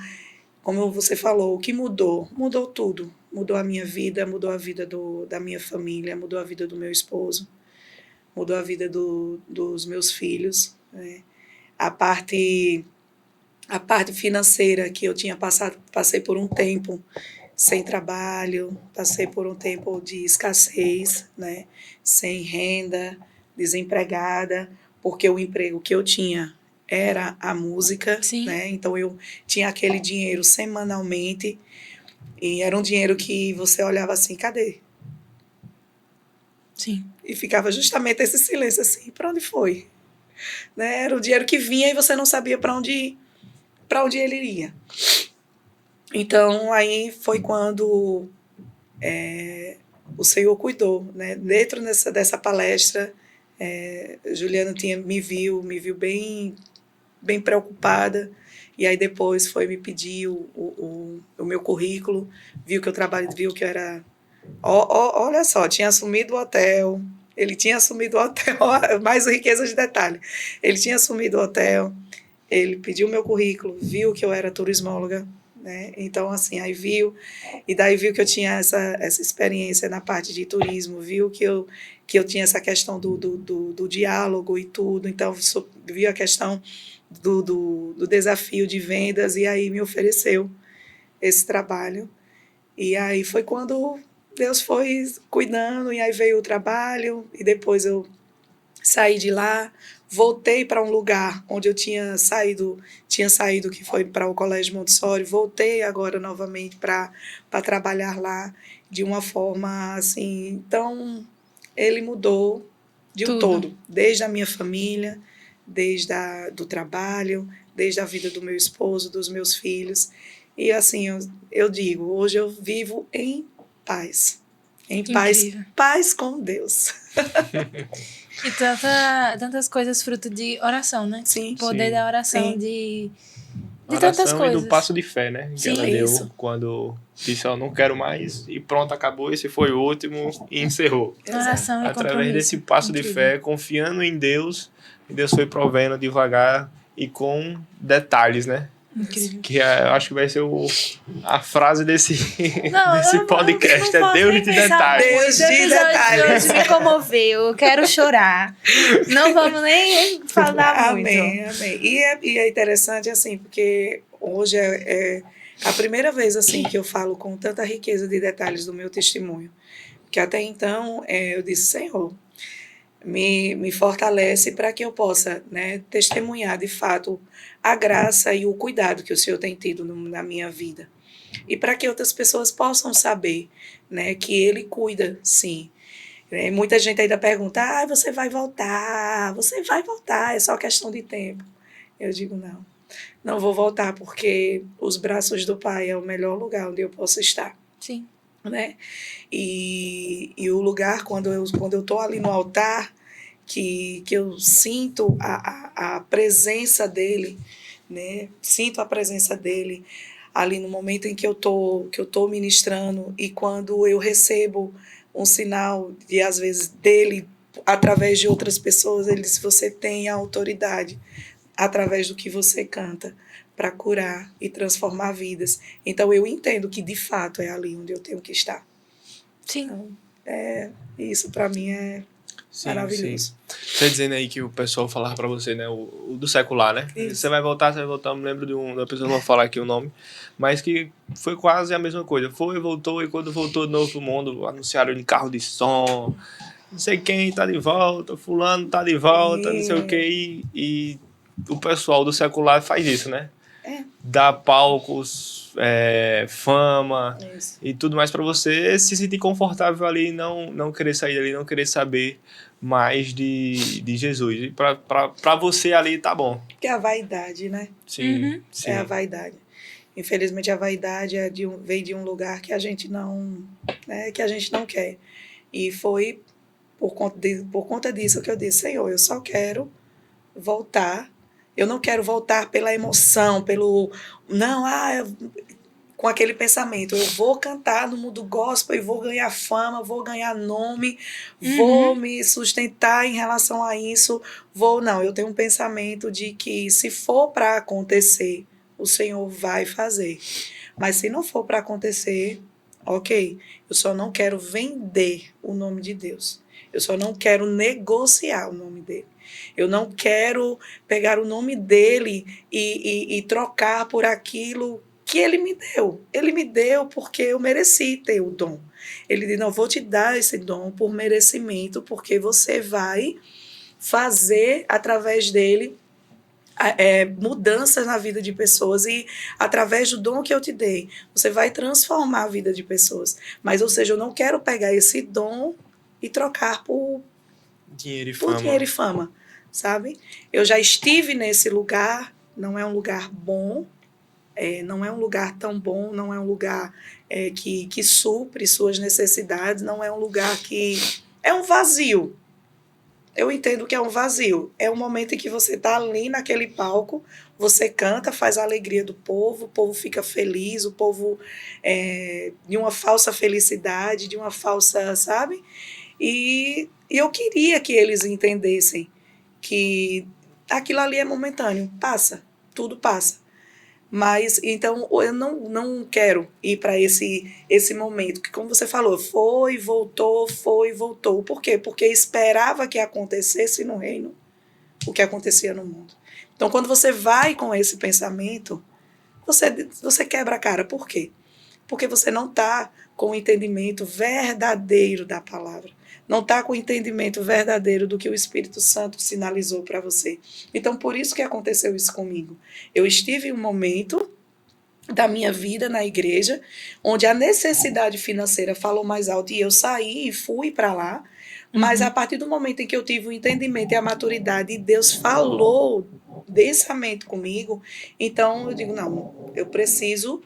como você falou, o que mudou? Mudou tudo. Mudou a minha vida, mudou a vida da minha família, mudou a vida do meu esposo, mudou a vida dos meus filhos, né? A parte financeira que eu tinha passei por um tempo sem trabalho, passei por um tempo de escassez, né? Sem renda, desempregada, porque o emprego que eu tinha era a música, Sim. né? Então eu tinha aquele dinheiro semanalmente e era um dinheiro que você olhava assim, cadê? Sim. E ficava justamente esse silêncio assim, para onde foi? Né? Era o dinheiro que vinha e você não sabia para onde ele iria. Então aí foi quando o Senhor cuidou, né? Dentro dessa palestra, Juliana me viu bem preocupada, e aí depois foi me pedir o meu currículo, viu que eu trabalho, viu que eu era... olha só, tinha assumido o hotel, ele tinha assumido o hotel, mais riqueza de detalhe, ele tinha assumido o hotel, ele pediu o meu currículo, viu que eu era turismóloga, né? Então, assim, aí viu, e daí viu que eu tinha essa experiência na parte de turismo, viu que eu tinha essa questão do diálogo e tudo, então viu a questão do desafio de vendas, e aí me ofereceu esse trabalho. E aí foi quando Deus foi cuidando, e aí veio o trabalho, e depois eu saí de lá, voltei para um lugar onde eu tinha saído, que foi para o Colégio Montessori, voltei agora novamente para trabalhar lá de uma forma assim. Então, ele mudou de um Tudo. todo, desde a minha família, desde do trabalho, desde a vida do meu esposo, dos meus filhos. E assim, eu digo, hoje eu vivo em paz. Em paz, Incrível. paz com Deus. E tantas coisas fruto de oração, né? Sim. O poder Sim. da oração, Sim. de Oração tantas coisas. e do passo de fé, né? Que Sim, ela é deu isso. quando disse, ó, não quero mais, e pronto, acabou, esse foi o último, e encerrou. Oração e Através compromisso. desse passo de Incrível. fé, confiando em Deus, e Deus foi provendo devagar e com detalhes, né? Incrível. Que eu acho que vai ser a frase desse Não, podcast, eu não é Deus de posso nem pensar detalhes. muito. Deus de O episódio detalhes. de hoje me comoveu, eu quero chorar. Não vamos nem falar muito. Amém, amém. E é interessante, assim, porque hoje é a primeira vez, assim, que eu falo com tanta riqueza de detalhes do meu testemunho. Que até então eu disse, Senhor, me fortalece para que eu possa, né, testemunhar de fato a graça e o cuidado que o Senhor tem tido na minha vida. E para que outras pessoas possam saber, né, que Ele cuida, sim. Muita gente ainda pergunta, você vai voltar, é só questão de tempo. Eu digo, não vou voltar, porque os braços do Pai é o melhor lugar onde eu posso estar. Sim. Né? E o lugar, quando eu estou ali no altar, que eu sinto a presença dele, né? Sinto a presença dele ali no momento em que eu tô ministrando, e quando eu recebo um sinal de, às vezes, dele através de outras pessoas, ele diz, você tem a autoridade através do que você canta para curar e transformar vidas. Então eu entendo que de fato é ali onde eu tenho que estar. Sim. Então, isso para mim é maravilhoso. Sim. Você dizendo aí que o pessoal falava pra você, né? O do secular, né? Isso. Você vai voltar. Eu me lembro de uma pessoa, não vou falar aqui o nome, mas que foi quase a mesma coisa. Foi, voltou, e quando voltou de novo pro mundo, anunciaram em carro de som, não sei quem tá de volta, fulano tá de volta, não sei o que, e o pessoal do secular faz isso, né? Dá palcos, fama Isso. e tudo mais pra você se sentir confortável ali, não querer sair dali, não querer saber mais de Jesus. E pra você ali tá bom. Que é a vaidade, né? Sim, sim. É a vaidade. Infelizmente a vaidade vem de um lugar que a gente não, né, que a gente não quer. E foi por conta disso que eu disse, Senhor, eu só quero voltar. Eu não quero voltar pela emoção, com aquele pensamento, eu vou cantar no mundo gospel e vou ganhar fama, vou ganhar nome, vou me sustentar em relação a isso, não, eu tenho um pensamento de que se for para acontecer, o Senhor vai fazer, mas se não for para acontecer, ok, eu só não quero vender o nome de Deus, eu só não quero negociar o nome dele. Eu não quero pegar o nome dele e trocar por aquilo que ele me deu. Ele me deu porque eu mereci ter o dom. Ele disse, não, vou te dar esse dom por merecimento, porque você vai fazer através dele mudanças na vida de pessoas e através do dom que eu te dei, você vai transformar a vida de pessoas. Mas, ou seja, eu não quero pegar esse dom e trocar por Dinheiro e por fama. dinheiro e fama, sabe? Eu já estive nesse lugar, não é um lugar bom, não é um lugar tão bom, não é um lugar que supre suas necessidades, não é um lugar que... É um vazio. Eu entendo que é um vazio. É um momento em que você está ali naquele palco, você canta, faz a alegria do povo, o povo fica feliz, o povo de uma falsa felicidade, de uma falsa, sabe? E eu queria que eles entendessem que aquilo ali é momentâneo, passa, tudo passa. Mas, então, eu não quero ir para esse momento, que como você falou, foi, voltou. Por quê? Porque esperava que acontecesse no reino o que acontecia no mundo. Então, quando você vai com esse pensamento, você quebra a cara. Por quê? Porque você não está com o entendimento verdadeiro da palavra. Não está com o entendimento verdadeiro do que o Espírito Santo sinalizou para você. Então, por isso que aconteceu isso comigo. Eu estive em um momento da minha vida na igreja, onde a necessidade financeira falou mais alto e eu saí e fui para lá, mas a partir do momento em que eu tive o entendimento e a maturidade e Deus falou densamente comigo, então eu digo, não, eu preciso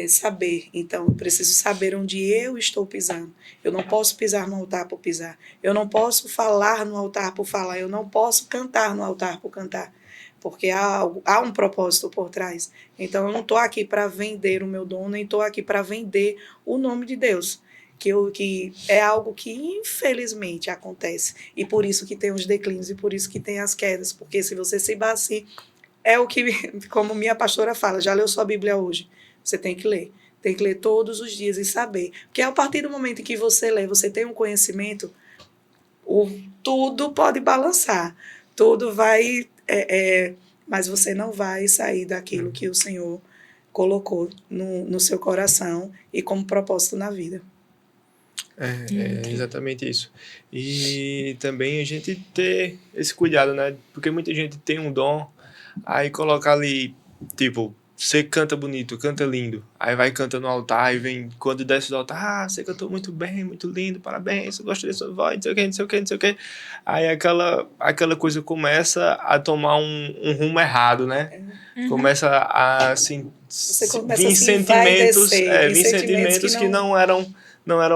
saber. Então, eu preciso saber onde eu estou pisando. Eu não posso pisar no altar por pisar. Eu não posso falar no altar por falar. Eu não posso cantar no altar por cantar. Porque há um propósito por trás. Então, eu não estou aqui para vender o meu dom, nem estou aqui para vender o nome de Deus. Que é algo que, infelizmente, acontece. E por isso que tem os declínios, e por isso que tem as quedas. Porque se você se baseia, é o que, como minha pastora fala, já leu sua Bíblia hoje? Você tem que ler. Tem que ler todos os dias e saber. Porque a partir do momento em que você lê, você tem um conhecimento, tudo pode balançar. Tudo vai... mas você não vai sair daquilo que o Senhor colocou no seu coração e como propósito na vida. É exatamente isso. E também a gente ter esse cuidado, né? Porque muita gente tem um dom, aí coloca ali, tipo, você canta bonito, canta lindo, aí vai canta no altar, e vem, quando desce do altar, você cantou muito bem, muito lindo, parabéns, eu gostei da sua voz, não sei o que, não sei o que, não sei o que. Aí aquela coisa começa a tomar um rumo errado, né? Começa a assim, vir sentimentos que não eram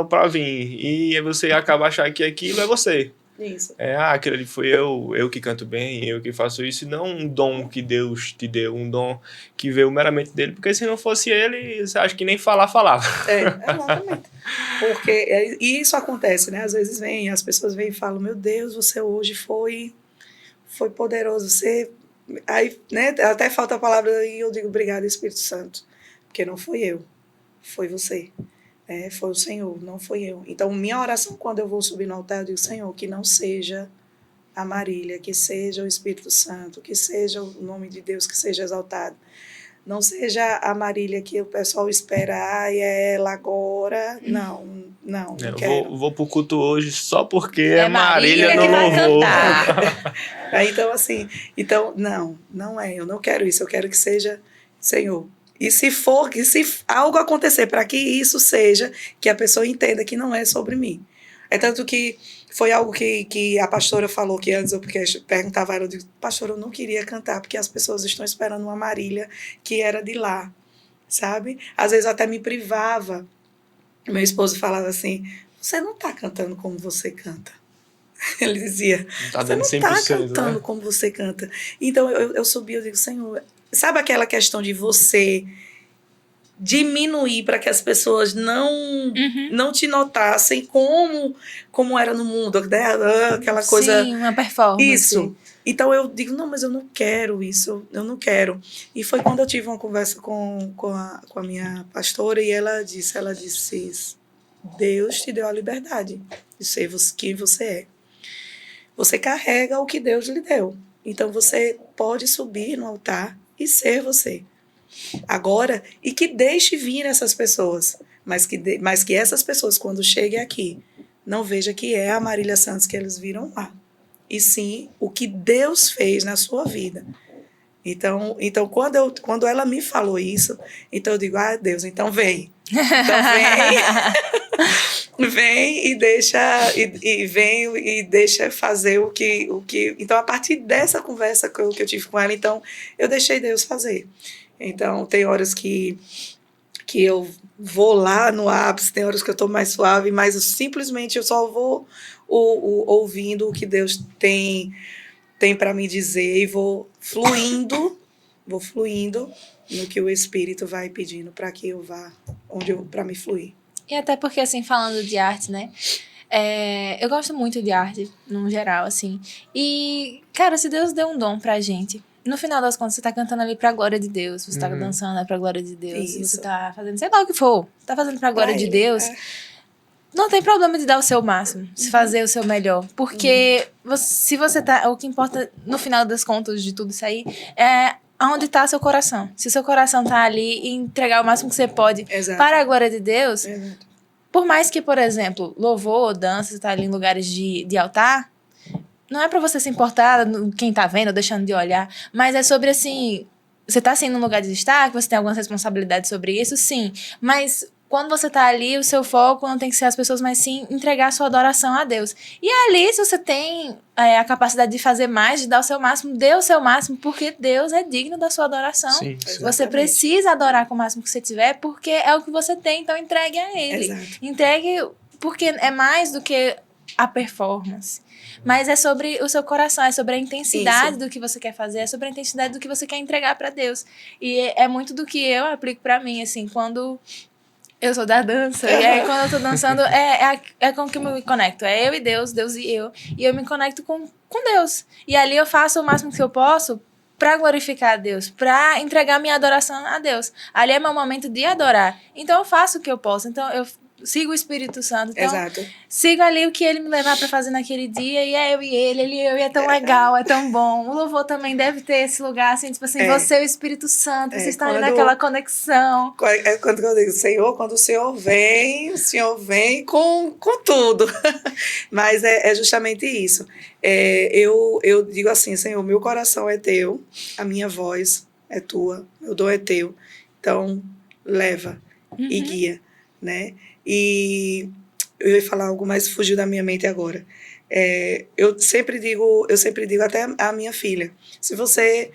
para vir. E aí você acaba achando que aquilo é você. Isso. Aquilo ali foi eu que canto bem, eu que faço isso, e não um dom que Deus te deu, um dom que veio meramente dele, porque se não fosse ele, você acha que nem falava. Exatamente. Porque isso acontece, né? Às vezes as pessoas vêm e falam, meu Deus, você hoje foi poderoso, você... Aí, né, até falta a palavra e eu digo, obrigado, Espírito Santo, porque não fui eu, foi você. Foi o Senhor, não foi eu. Então, minha oração quando eu vou subir no altar, eu digo, Senhor, que não seja a Marília, que seja o Espírito Santo, que seja o nome de Deus, que seja exaltado. Não seja a Marília que o pessoal espera, é ela agora. Não quero. Vou pro culto hoje só porque é Marília no que vai louvor. Então, assim, não é, eu não quero isso, eu quero que seja Senhor. E se algo acontecer para que isso seja, que a pessoa entenda que não é sobre mim. É tanto que foi algo que a pastora falou, que antes eu perguntava a ela, eu digo, pastora, eu não queria cantar, porque as pessoas estão esperando uma Marília que era de lá, sabe? Às vezes até me privava. Meu esposo falava assim, você não está cantando como você canta. Ele dizia, você não está cantando, né? Como você canta. Então eu subi, eu digo, Senhor... Sabe aquela questão de você diminuir para que as pessoas não te notassem como era no mundo, né? Aquela coisa... Sim, uma performance. Isso. Então eu digo, não, mas eu não quero isso, eu não quero. E foi quando eu tive uma conversa com a minha pastora e ela disse, Deus te deu a liberdade de ser quem você é. Você carrega o que Deus lhe deu. Então você pode subir no altar e ser você. Agora, e que deixe vir essas pessoas, mas que essas pessoas, quando cheguem aqui, não vejam que é a Marília Santos que eles viram lá. e sim o que Deus fez na sua vida. Então quando ela me falou isso, então eu digo, Deus, então vem. Então vem e deixa e vem e deixa fazer o que. Então, a partir dessa conversa que eu tive com ela, então eu deixei Deus fazer. Então, tem horas que eu vou lá no ápice, tem horas que eu estou mais suave, mas simplesmente eu só vou ouvindo o que Deus tem para me dizer e vou fluindo no que o Espírito vai pedindo para que eu vá para me fluir. E até porque, assim, falando de arte, né? Eu gosto muito de arte, no geral, assim. E, cara, se Deus deu um dom pra gente, no final das contas, você tá cantando ali pra glória de Deus, você tá dançando pra glória de Deus, Isso. você tá fazendo, sei lá o que for, tá fazendo pra glória de ele, Deus, não tem problema de dar o seu máximo, se fazer o seu melhor. Porque se você tá... O que importa, no final das contas de tudo isso aí, é aonde tá seu coração. Se seu coração tá ali e entregar o máximo que você pode para a glória de Deus, por mais que, por exemplo, louvor, dança, você tá ali em lugares de altar, não é pra você se importar quem tá vendo ou deixando de olhar, mas é sobre, assim, você tá assim num lugar de destaque, você tem algumas responsabilidades sobre isso, sim, mas quando você tá ali, o seu foco não tem que ser as pessoas, mas sim entregar a sua adoração a Deus. E ali, se você tem a capacidade de fazer mais, de dar o seu máximo, dê o seu máximo, porque Deus é digno da sua adoração. Sim, você precisa adorar com o máximo que você tiver, porque é o que você tem, então entregue a Ele. Exato. Entregue, porque é mais do que a performance. Mas é sobre o seu coração, é sobre a intensidade do que você quer fazer, é sobre a intensidade do que você quer entregar para Deus. E é muito do que eu aplico para mim, assim, quando... Eu sou da dança, e aí quando eu tô dançando, é com que eu me conecto. É eu e Deus, Deus e eu me conecto com Deus. E ali eu faço o máximo que eu posso pra glorificar a Deus, pra entregar minha adoração a Deus. Ali é meu momento de adorar. Então eu faço o que eu posso. Então eu sigo o Espírito Santo. Então, sigo ali o que ele me levar pra fazer naquele dia, e é eu e ele e é tão legal, é tão bom. O louvor também deve ter esse lugar, assim, tipo assim, você e o Espírito Santo, vocês estão ali naquela conexão. Quando eu digo, Senhor, quando o Senhor vem com tudo. Mas é justamente isso. Eu digo assim, Senhor, meu coração é teu, a minha voz é tua, meu dom é teu. Então, leva e guia, né? E eu ia falar algo, mas fugiu da minha mente agora. Eu sempre digo até à minha filha, se você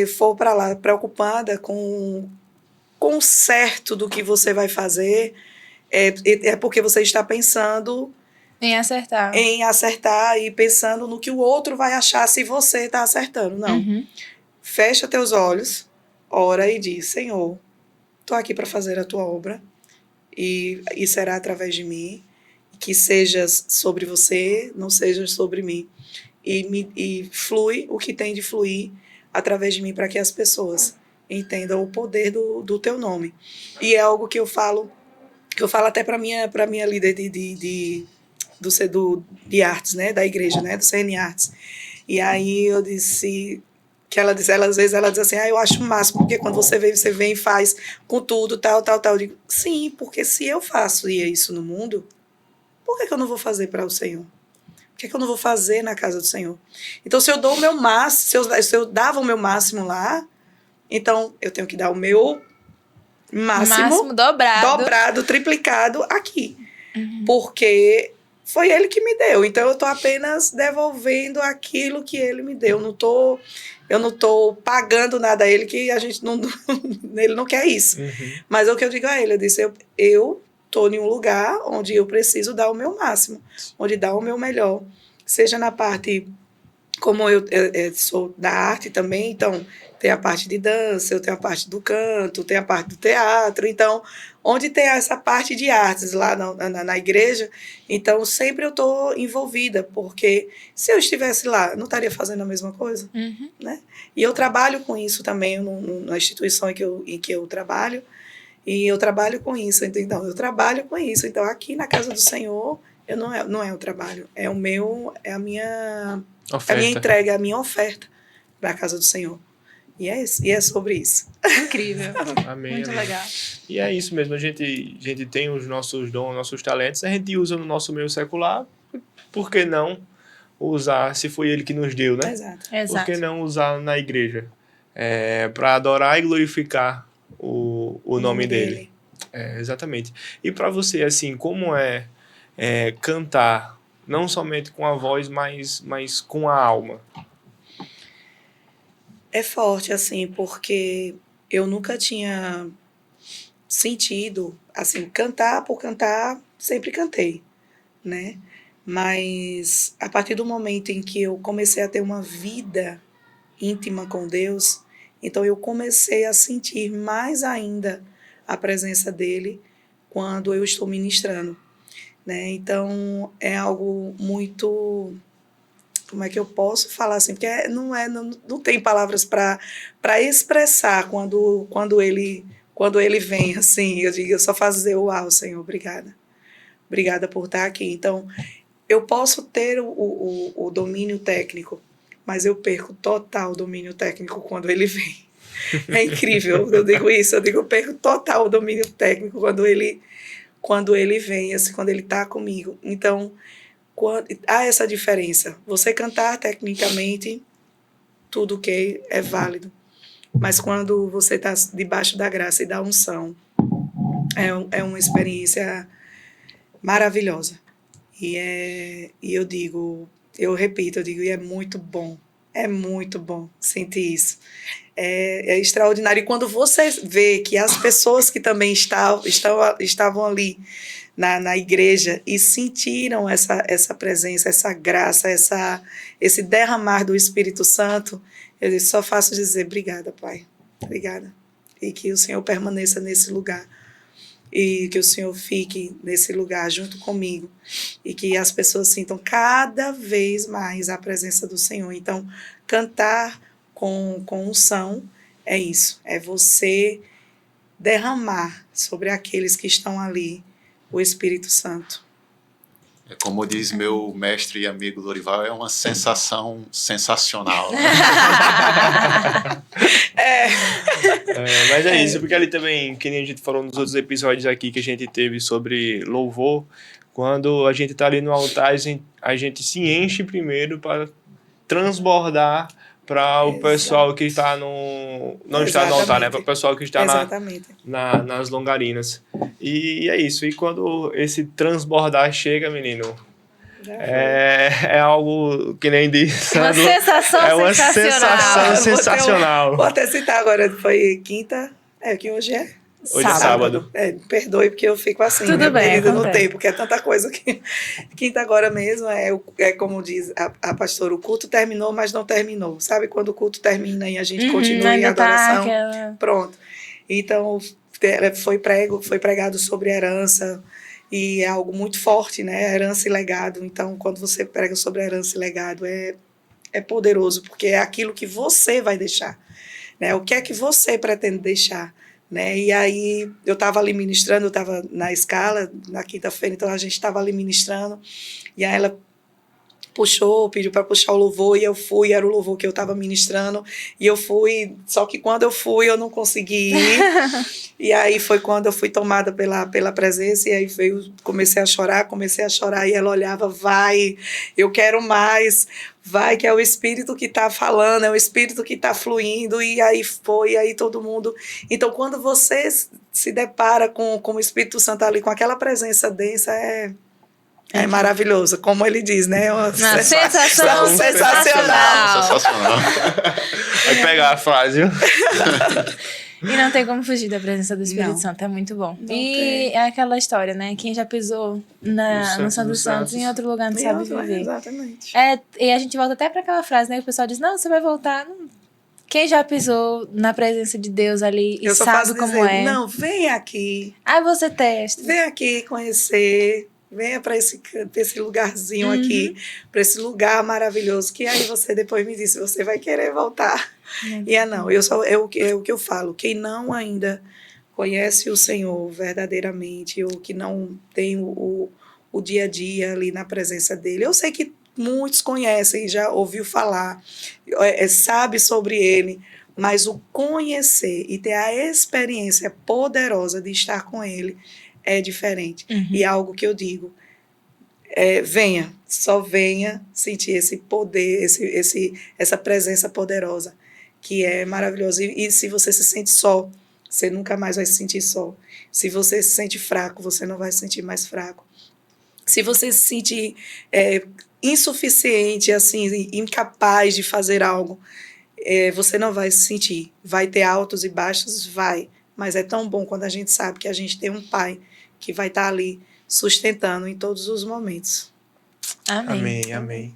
for para lá preocupada com o certo do que você vai fazer, é porque você está pensando em acertar e pensando no que o outro vai achar se você está acertando. Não. Fecha teus olhos, ora e diz, Senhor, estou aqui para fazer a tua obra, e será através de mim, que sejas sobre você, não sejas sobre mim, e flui o que tem de fluir através de mim, para que as pessoas entendam o poder do teu nome. E é algo que eu falo até para minha líder de artes, né, da igreja, né, do CN Artes. E aí eu disse... que ela diz, às vezes ela diz assim, eu acho o máximo, porque quando você vem e faz com tudo, tal. Eu digo, sim, porque se eu faço isso no mundo, por que eu não vou fazer para o Senhor? Por que eu não vou fazer na casa do Senhor? Então, se eu dou o meu máximo, se eu dava o meu máximo lá, então eu tenho que dar o meu máximo dobrado, triplicado aqui. Porque foi ele que me deu. Então, eu estou apenas devolvendo aquilo que ele me deu. Eu não estou pagando nada a ele, que a gente não... ele não quer isso. Mas é o que eu digo a ele. Eu disse, eu estou em um lugar onde eu preciso dar o meu máximo. Onde dar o meu melhor. Seja na parte... Como eu sou da arte também, então tem a parte de dança, eu tenho a parte do canto, tem a parte do teatro. Então, onde tem essa parte de artes lá na igreja, então sempre eu estou envolvida, porque se eu estivesse lá, eu não estaria fazendo a mesma coisa, né? E eu trabalho com isso também na instituição em que eu trabalho, e eu trabalho com isso. Então, eu trabalho com isso. Então, aqui na casa do Senhor, não é o trabalho, é a minha entrega, a minha oferta para a casa do Senhor. E é sobre isso. Incrível. Amém. Muito legal. E é isso mesmo, a gente tem os nossos dons, nossos talentos, a gente usa no nosso meio secular, por que não usar, se foi ele que nos deu, né? Exato. Por Exato. que não usar na igreja? Para adorar e glorificar o nome dele. Exatamente. E para você, assim, como é cantar, não somente com a voz, mas com a alma? É forte, assim, porque eu nunca tinha sentido, assim, cantar por cantar, sempre cantei, né? Mas a partir do momento em que eu comecei a ter uma vida íntima com Deus, então eu comecei a sentir mais ainda a presença dele quando eu estou ministrando, né? Então é algo muito, como é que eu posso falar assim, porque não tem palavras para expressar quando ele vem assim, eu digo, eu só fazer uau, Senhor, obrigada. Obrigada por estar aqui. Então, eu posso ter o domínio técnico, mas eu perco total o domínio técnico quando ele vem. É incrível, eu digo isso, eu perco total o domínio técnico quando ele vem, assim, quando ele está comigo. Então, há essa diferença. Você cantar tecnicamente, tudo que é válido, mas quando você está debaixo da graça e da unção, é uma experiência maravilhosa. E eu repito, e é muito bom sentir isso. É extraordinário. E quando você vê que as pessoas que também estavam ali na igreja e sentiram essa presença, essa graça, esse derramar do Espírito Santo, eu só faço dizer obrigada, Pai. Obrigada. E que o Senhor permaneça nesse lugar. E que o Senhor fique nesse lugar junto comigo e que as pessoas sintam cada vez mais a presença do Senhor. Então, cantar com unção é isso, é você derramar sobre aqueles que estão ali o Espírito Santo. Como diz meu mestre e amigo Lorival, é uma sensação sensacional. Mas é isso, porque ali também, que nem a gente falou nos outros episódios aqui que a gente teve sobre louvor, quando a gente está ali no altar, a gente se enche primeiro para transbordar para o pessoal que está não está no altar, né? Para o pessoal que está nas longarinas. E é isso. E quando esse transbordar chega, menino, é algo que nem diz. Uma sensação sensacional. Sensacional. Vou até citar agora, foi quinta, que hoje é? Hoje é sábado. Me perdoe porque eu fico assim, tudo bem, no tempo, porque é tanta coisa que... Quinta agora mesmo é como diz a pastora, o culto terminou, mas não terminou. Sabe quando o culto termina e a gente continua em adoração? Pronto. Então, foi pregado sobre herança, e é algo muito forte, né? Herança e legado. Então, quando você prega sobre herança e legado, é poderoso, porque é aquilo que você vai deixar, né? O que é que você pretende deixar? Né? E aí eu estava ali ministrando, eu estava na escala na quinta-feira, então a gente estava ali ministrando, e aí ela pediu para puxar o louvor, e eu fui, era o louvor que eu estava ministrando, e eu fui, só que quando eu fui eu não consegui ir, e aí foi quando eu fui tomada pela presença, e aí comecei a chorar, e ela olhava, vai, eu quero mais, vai, que é o Espírito que está falando, é o Espírito que está fluindo, e aí todo mundo... Então, quando você se depara com o Espírito Santo ali, com aquela presença densa, é maravilhoso, como ele diz, né? Uma sensação sensacional. Vai pegar a frase. E não tem como fugir da presença do Espírito Santo, é muito bom. É aquela história, né? Quem já pisou no Santo dos Santos, em outro lugar não sabe viver. Exatamente. E a gente volta até para aquela frase, né? Que o pessoal diz, não, você vai voltar... Quem já pisou na presença de Deus ali e sabe como é. Não, vem aqui. Aí você testa. Vem aqui conhecer... Venha para esse lugarzinho aqui, para esse lugar maravilhoso, que aí você depois me diz se você vai querer voltar. E não, é o que eu falo, quem não ainda conhece o Senhor verdadeiramente, ou que não tem o dia a dia ali na presença dele, eu sei que muitos conhecem, já ouviu falar, sabe sobre ele, mas o conhecer e ter a experiência poderosa de estar com ele é diferente. E é algo que eu digo, venha, só venha sentir esse poder, essa presença poderosa, que é maravilhosa. E se você se sente só, você nunca mais vai se sentir só. Se você se sente fraco, você não vai se sentir mais fraco. Se você se sentir insuficiente, assim, incapaz de fazer algo, você não vai se sentir. Vai ter altos e baixos? Vai. Mas é tão bom quando a gente sabe que a gente tem um pai que vai estar ali sustentando em todos os momentos. Amém. Amém.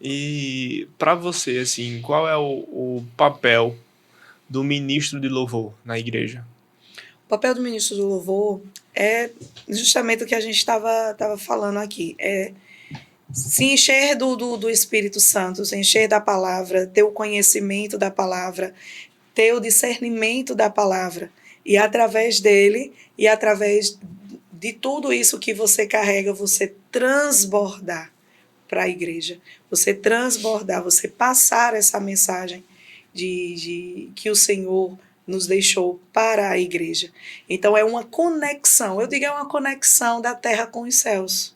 E para você, assim, qual é o papel do ministro de louvor na igreja? O papel do ministro do louvor é justamente o que a gente estava falando aqui. É se encher do Espírito Santo, se encher da palavra, ter o conhecimento da palavra, ter o discernimento da palavra. E através dele, e através de tudo isso que você carrega, você transbordar para a igreja. Você transbordar, você passar essa mensagem que o Senhor nos deixou para a igreja. Então é uma conexão, eu digo é uma conexão da terra com os céus.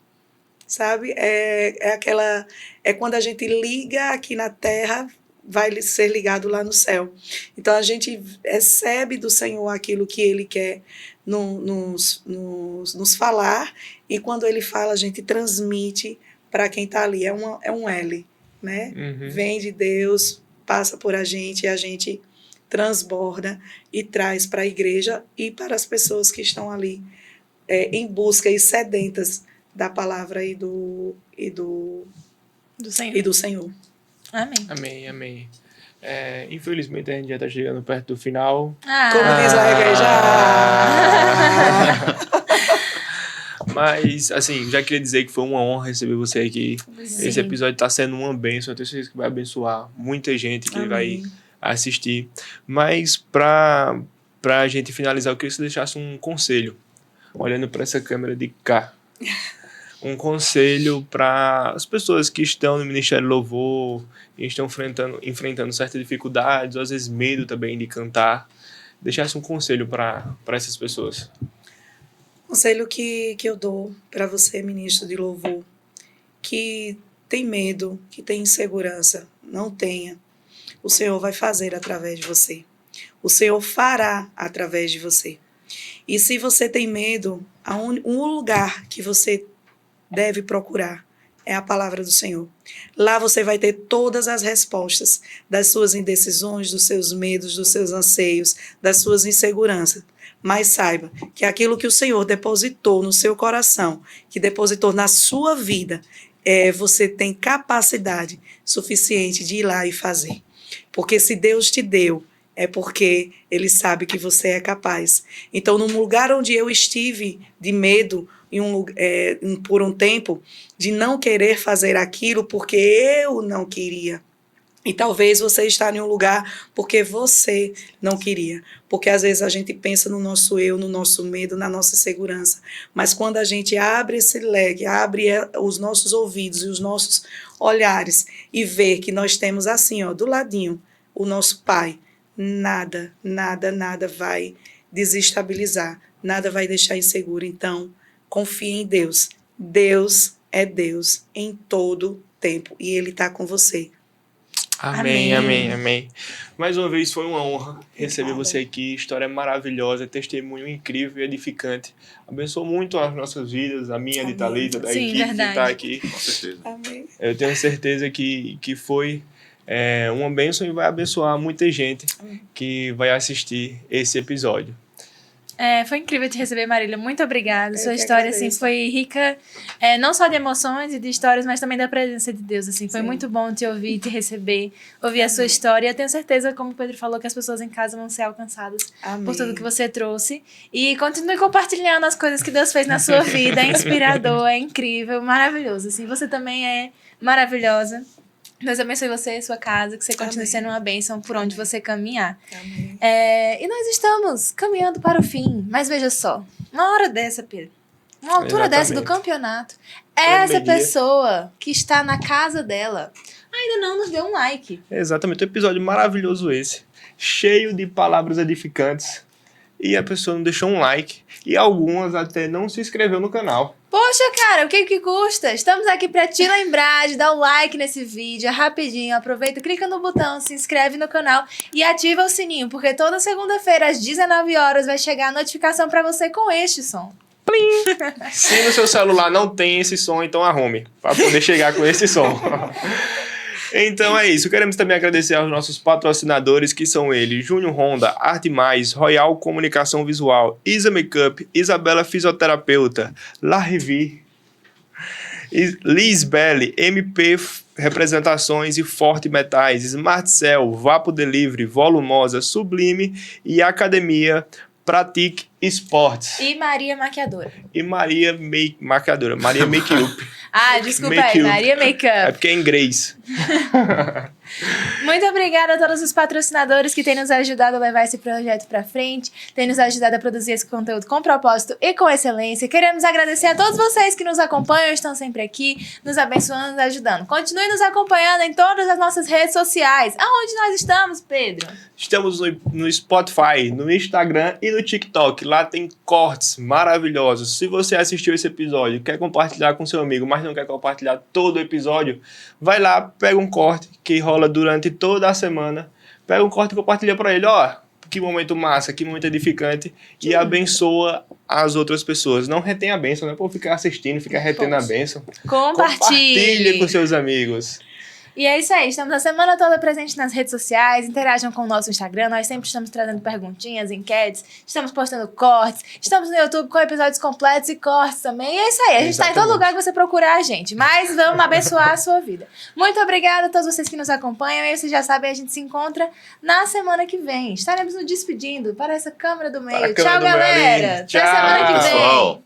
Sabe? É quando a gente liga aqui na terra, vai ser ligado lá no céu. Então a gente recebe do Senhor aquilo que Ele quer nos falar, e quando Ele fala, a gente transmite para quem está ali. É um L, né? Uhum. Vem de Deus, passa por a gente, e a gente transborda e traz para a igreja e para as pessoas que estão ali em busca e sedentas da palavra e do Senhor. Amém. Infelizmente a gente já está chegando perto do final. Como diz lá a igreja. Mas, assim, já queria dizer que foi uma honra receber você aqui. Sim. Esse episódio está sendo uma bênção. Eu tenho certeza que vai abençoar muita gente que vai assistir. Mas, para a gente finalizar, eu queria que você deixasse um conselho, olhando para essa câmera de cá. Um conselho para as pessoas que estão no Ministério Louvor e estão enfrentando certas dificuldades, ou às vezes medo também de cantar. Deixasse um conselho para essas pessoas. O conselho que eu dou para você, ministro de louvor, que tem medo, que tem insegurança, não tenha. O Senhor vai fazer através de você. O Senhor fará através de você. E se você tem medo, um lugar que você deve procurar é a palavra do Senhor. Lá você vai ter todas as respostas das suas indecisões, dos seus medos, dos seus anseios, das suas inseguranças. Mas saiba que aquilo que o Senhor depositou no seu coração, que depositou na sua vida, você tem capacidade suficiente de ir lá e fazer. Porque se Deus te deu, é porque Ele sabe que você é capaz. Então, num lugar onde eu estive de medo, por um tempo, de não querer fazer aquilo porque eu não queria. E talvez você está em um lugar porque você não queria. Porque às vezes a gente pensa no nosso eu, no nosso medo, na nossa segurança. Mas quando a gente abre esse leque, abre os nossos ouvidos e os nossos olhares e vê que nós temos assim, ó, do ladinho, o nosso Pai, nada vai desestabilizar, nada vai deixar inseguro. Então, confie em Deus. Deus é Deus em todo tempo e Ele está com você. Amém. Mais uma vez foi uma honra receber você aqui. História maravilhosa, testemunho incrível e edificante. Abençoou muito as nossas vidas, a minha, de Thalita, da Sim, equipe verdade. que está aqui. Com certeza. Amém. Eu tenho certeza que foi uma bênção e vai abençoar muita gente que vai assistir esse episódio. Foi incrível te receber, Marília. Muito obrigada. Eu Sua que história assim, agradeço. foi rica, não só de emoções e de histórias, mas também da presença de Deus. Assim. Foi Sim. muito bom te ouvir, te receber, ouvir a sua história. Eu tenho certeza, como o Pedro falou, que as pessoas em casa vão ser alcançadas Amém. por tudo que você trouxe. E continue compartilhando as coisas que Deus fez na sua vida. É inspirador, é incrível, maravilhoso. Assim. Você também é maravilhosa. Deus abençoe você, sua casa, que você continue Amém. sendo uma bênção por onde você caminhar. Amém. E nós estamos caminhando para o fim. Mas veja só, uma hora dessa, Pedro, uma altura dessa do campeonato, essa Meio-dia. pessoa que está na casa dela ainda não nos deu um like. Exatamente, um episódio maravilhoso esse, cheio de palavras edificantes, e a pessoa não deixou um like, e algumas até não se inscreveu no canal. Poxa, cara, o que custa? Estamos aqui pra te lembrar de dar o like nesse vídeo, é rapidinho. Aproveita, clica no botão, se inscreve no canal e ativa o sininho, porque toda segunda-feira às 19 horas vai chegar a notificação pra você com este som. Plim! Se no seu celular não tem esse som, então arrume, para poder chegar com esse som. Então é isso. Queremos também agradecer aos nossos patrocinadores, que são eles: Júnior Honda, Arte Mais, Royal Comunicação Visual, Isa Makeup, Isabela Fisioterapeuta, La Revi, Liz Belli, MP Representações e Forte Metais, Smart Cell, Vapo Delivery, Volumosa, Sublime e Academia Pratique Esportes. E Maria Maquiadora. E Maria Maquiadora. Maria Makeup. Ah, desculpa aí, Maria Makeup. É porque é em inglês. Muito obrigada a todos os patrocinadores que têm nos ajudado a levar esse projeto pra frente, têm nos ajudado a produzir esse conteúdo com propósito e com excelência. Queremos agradecer a todos vocês que nos acompanham, estão sempre aqui, nos abençoando, nos ajudando. Continue nos acompanhando em todas as nossas redes sociais. Aonde nós estamos, Pedro? Estamos no Spotify, no Instagram e no TikTok. Lá tem cortes maravilhosos. Se você assistiu esse episódio, quer compartilhar com seu amigo, mas não quer compartilhar todo o episódio, vai lá, pega um corte que rola durante toda a semana, pega um corte e compartilha para ele, ó, que momento massa, que momento edificante, e abençoa as outras pessoas. Não retém a bênção, não é por ficar assistindo, ficar retendo a bênção. Compartilhe com seus amigos. E é isso aí, estamos a semana toda presente nas redes sociais, interajam com o nosso Instagram, nós sempre estamos trazendo perguntinhas, enquetes, estamos postando cortes, estamos no YouTube com episódios completos e cortes também, e é isso aí, a gente está em todo lugar que você procurar a gente, mas vamos abençoar a sua vida. Muito obrigada a todos vocês que nos acompanham, e vocês já sabem, a gente se encontra na semana que vem, estaremos nos despedindo para essa câmera do meio. Tchau, galera! Tchau, até semana que vem! pessoal.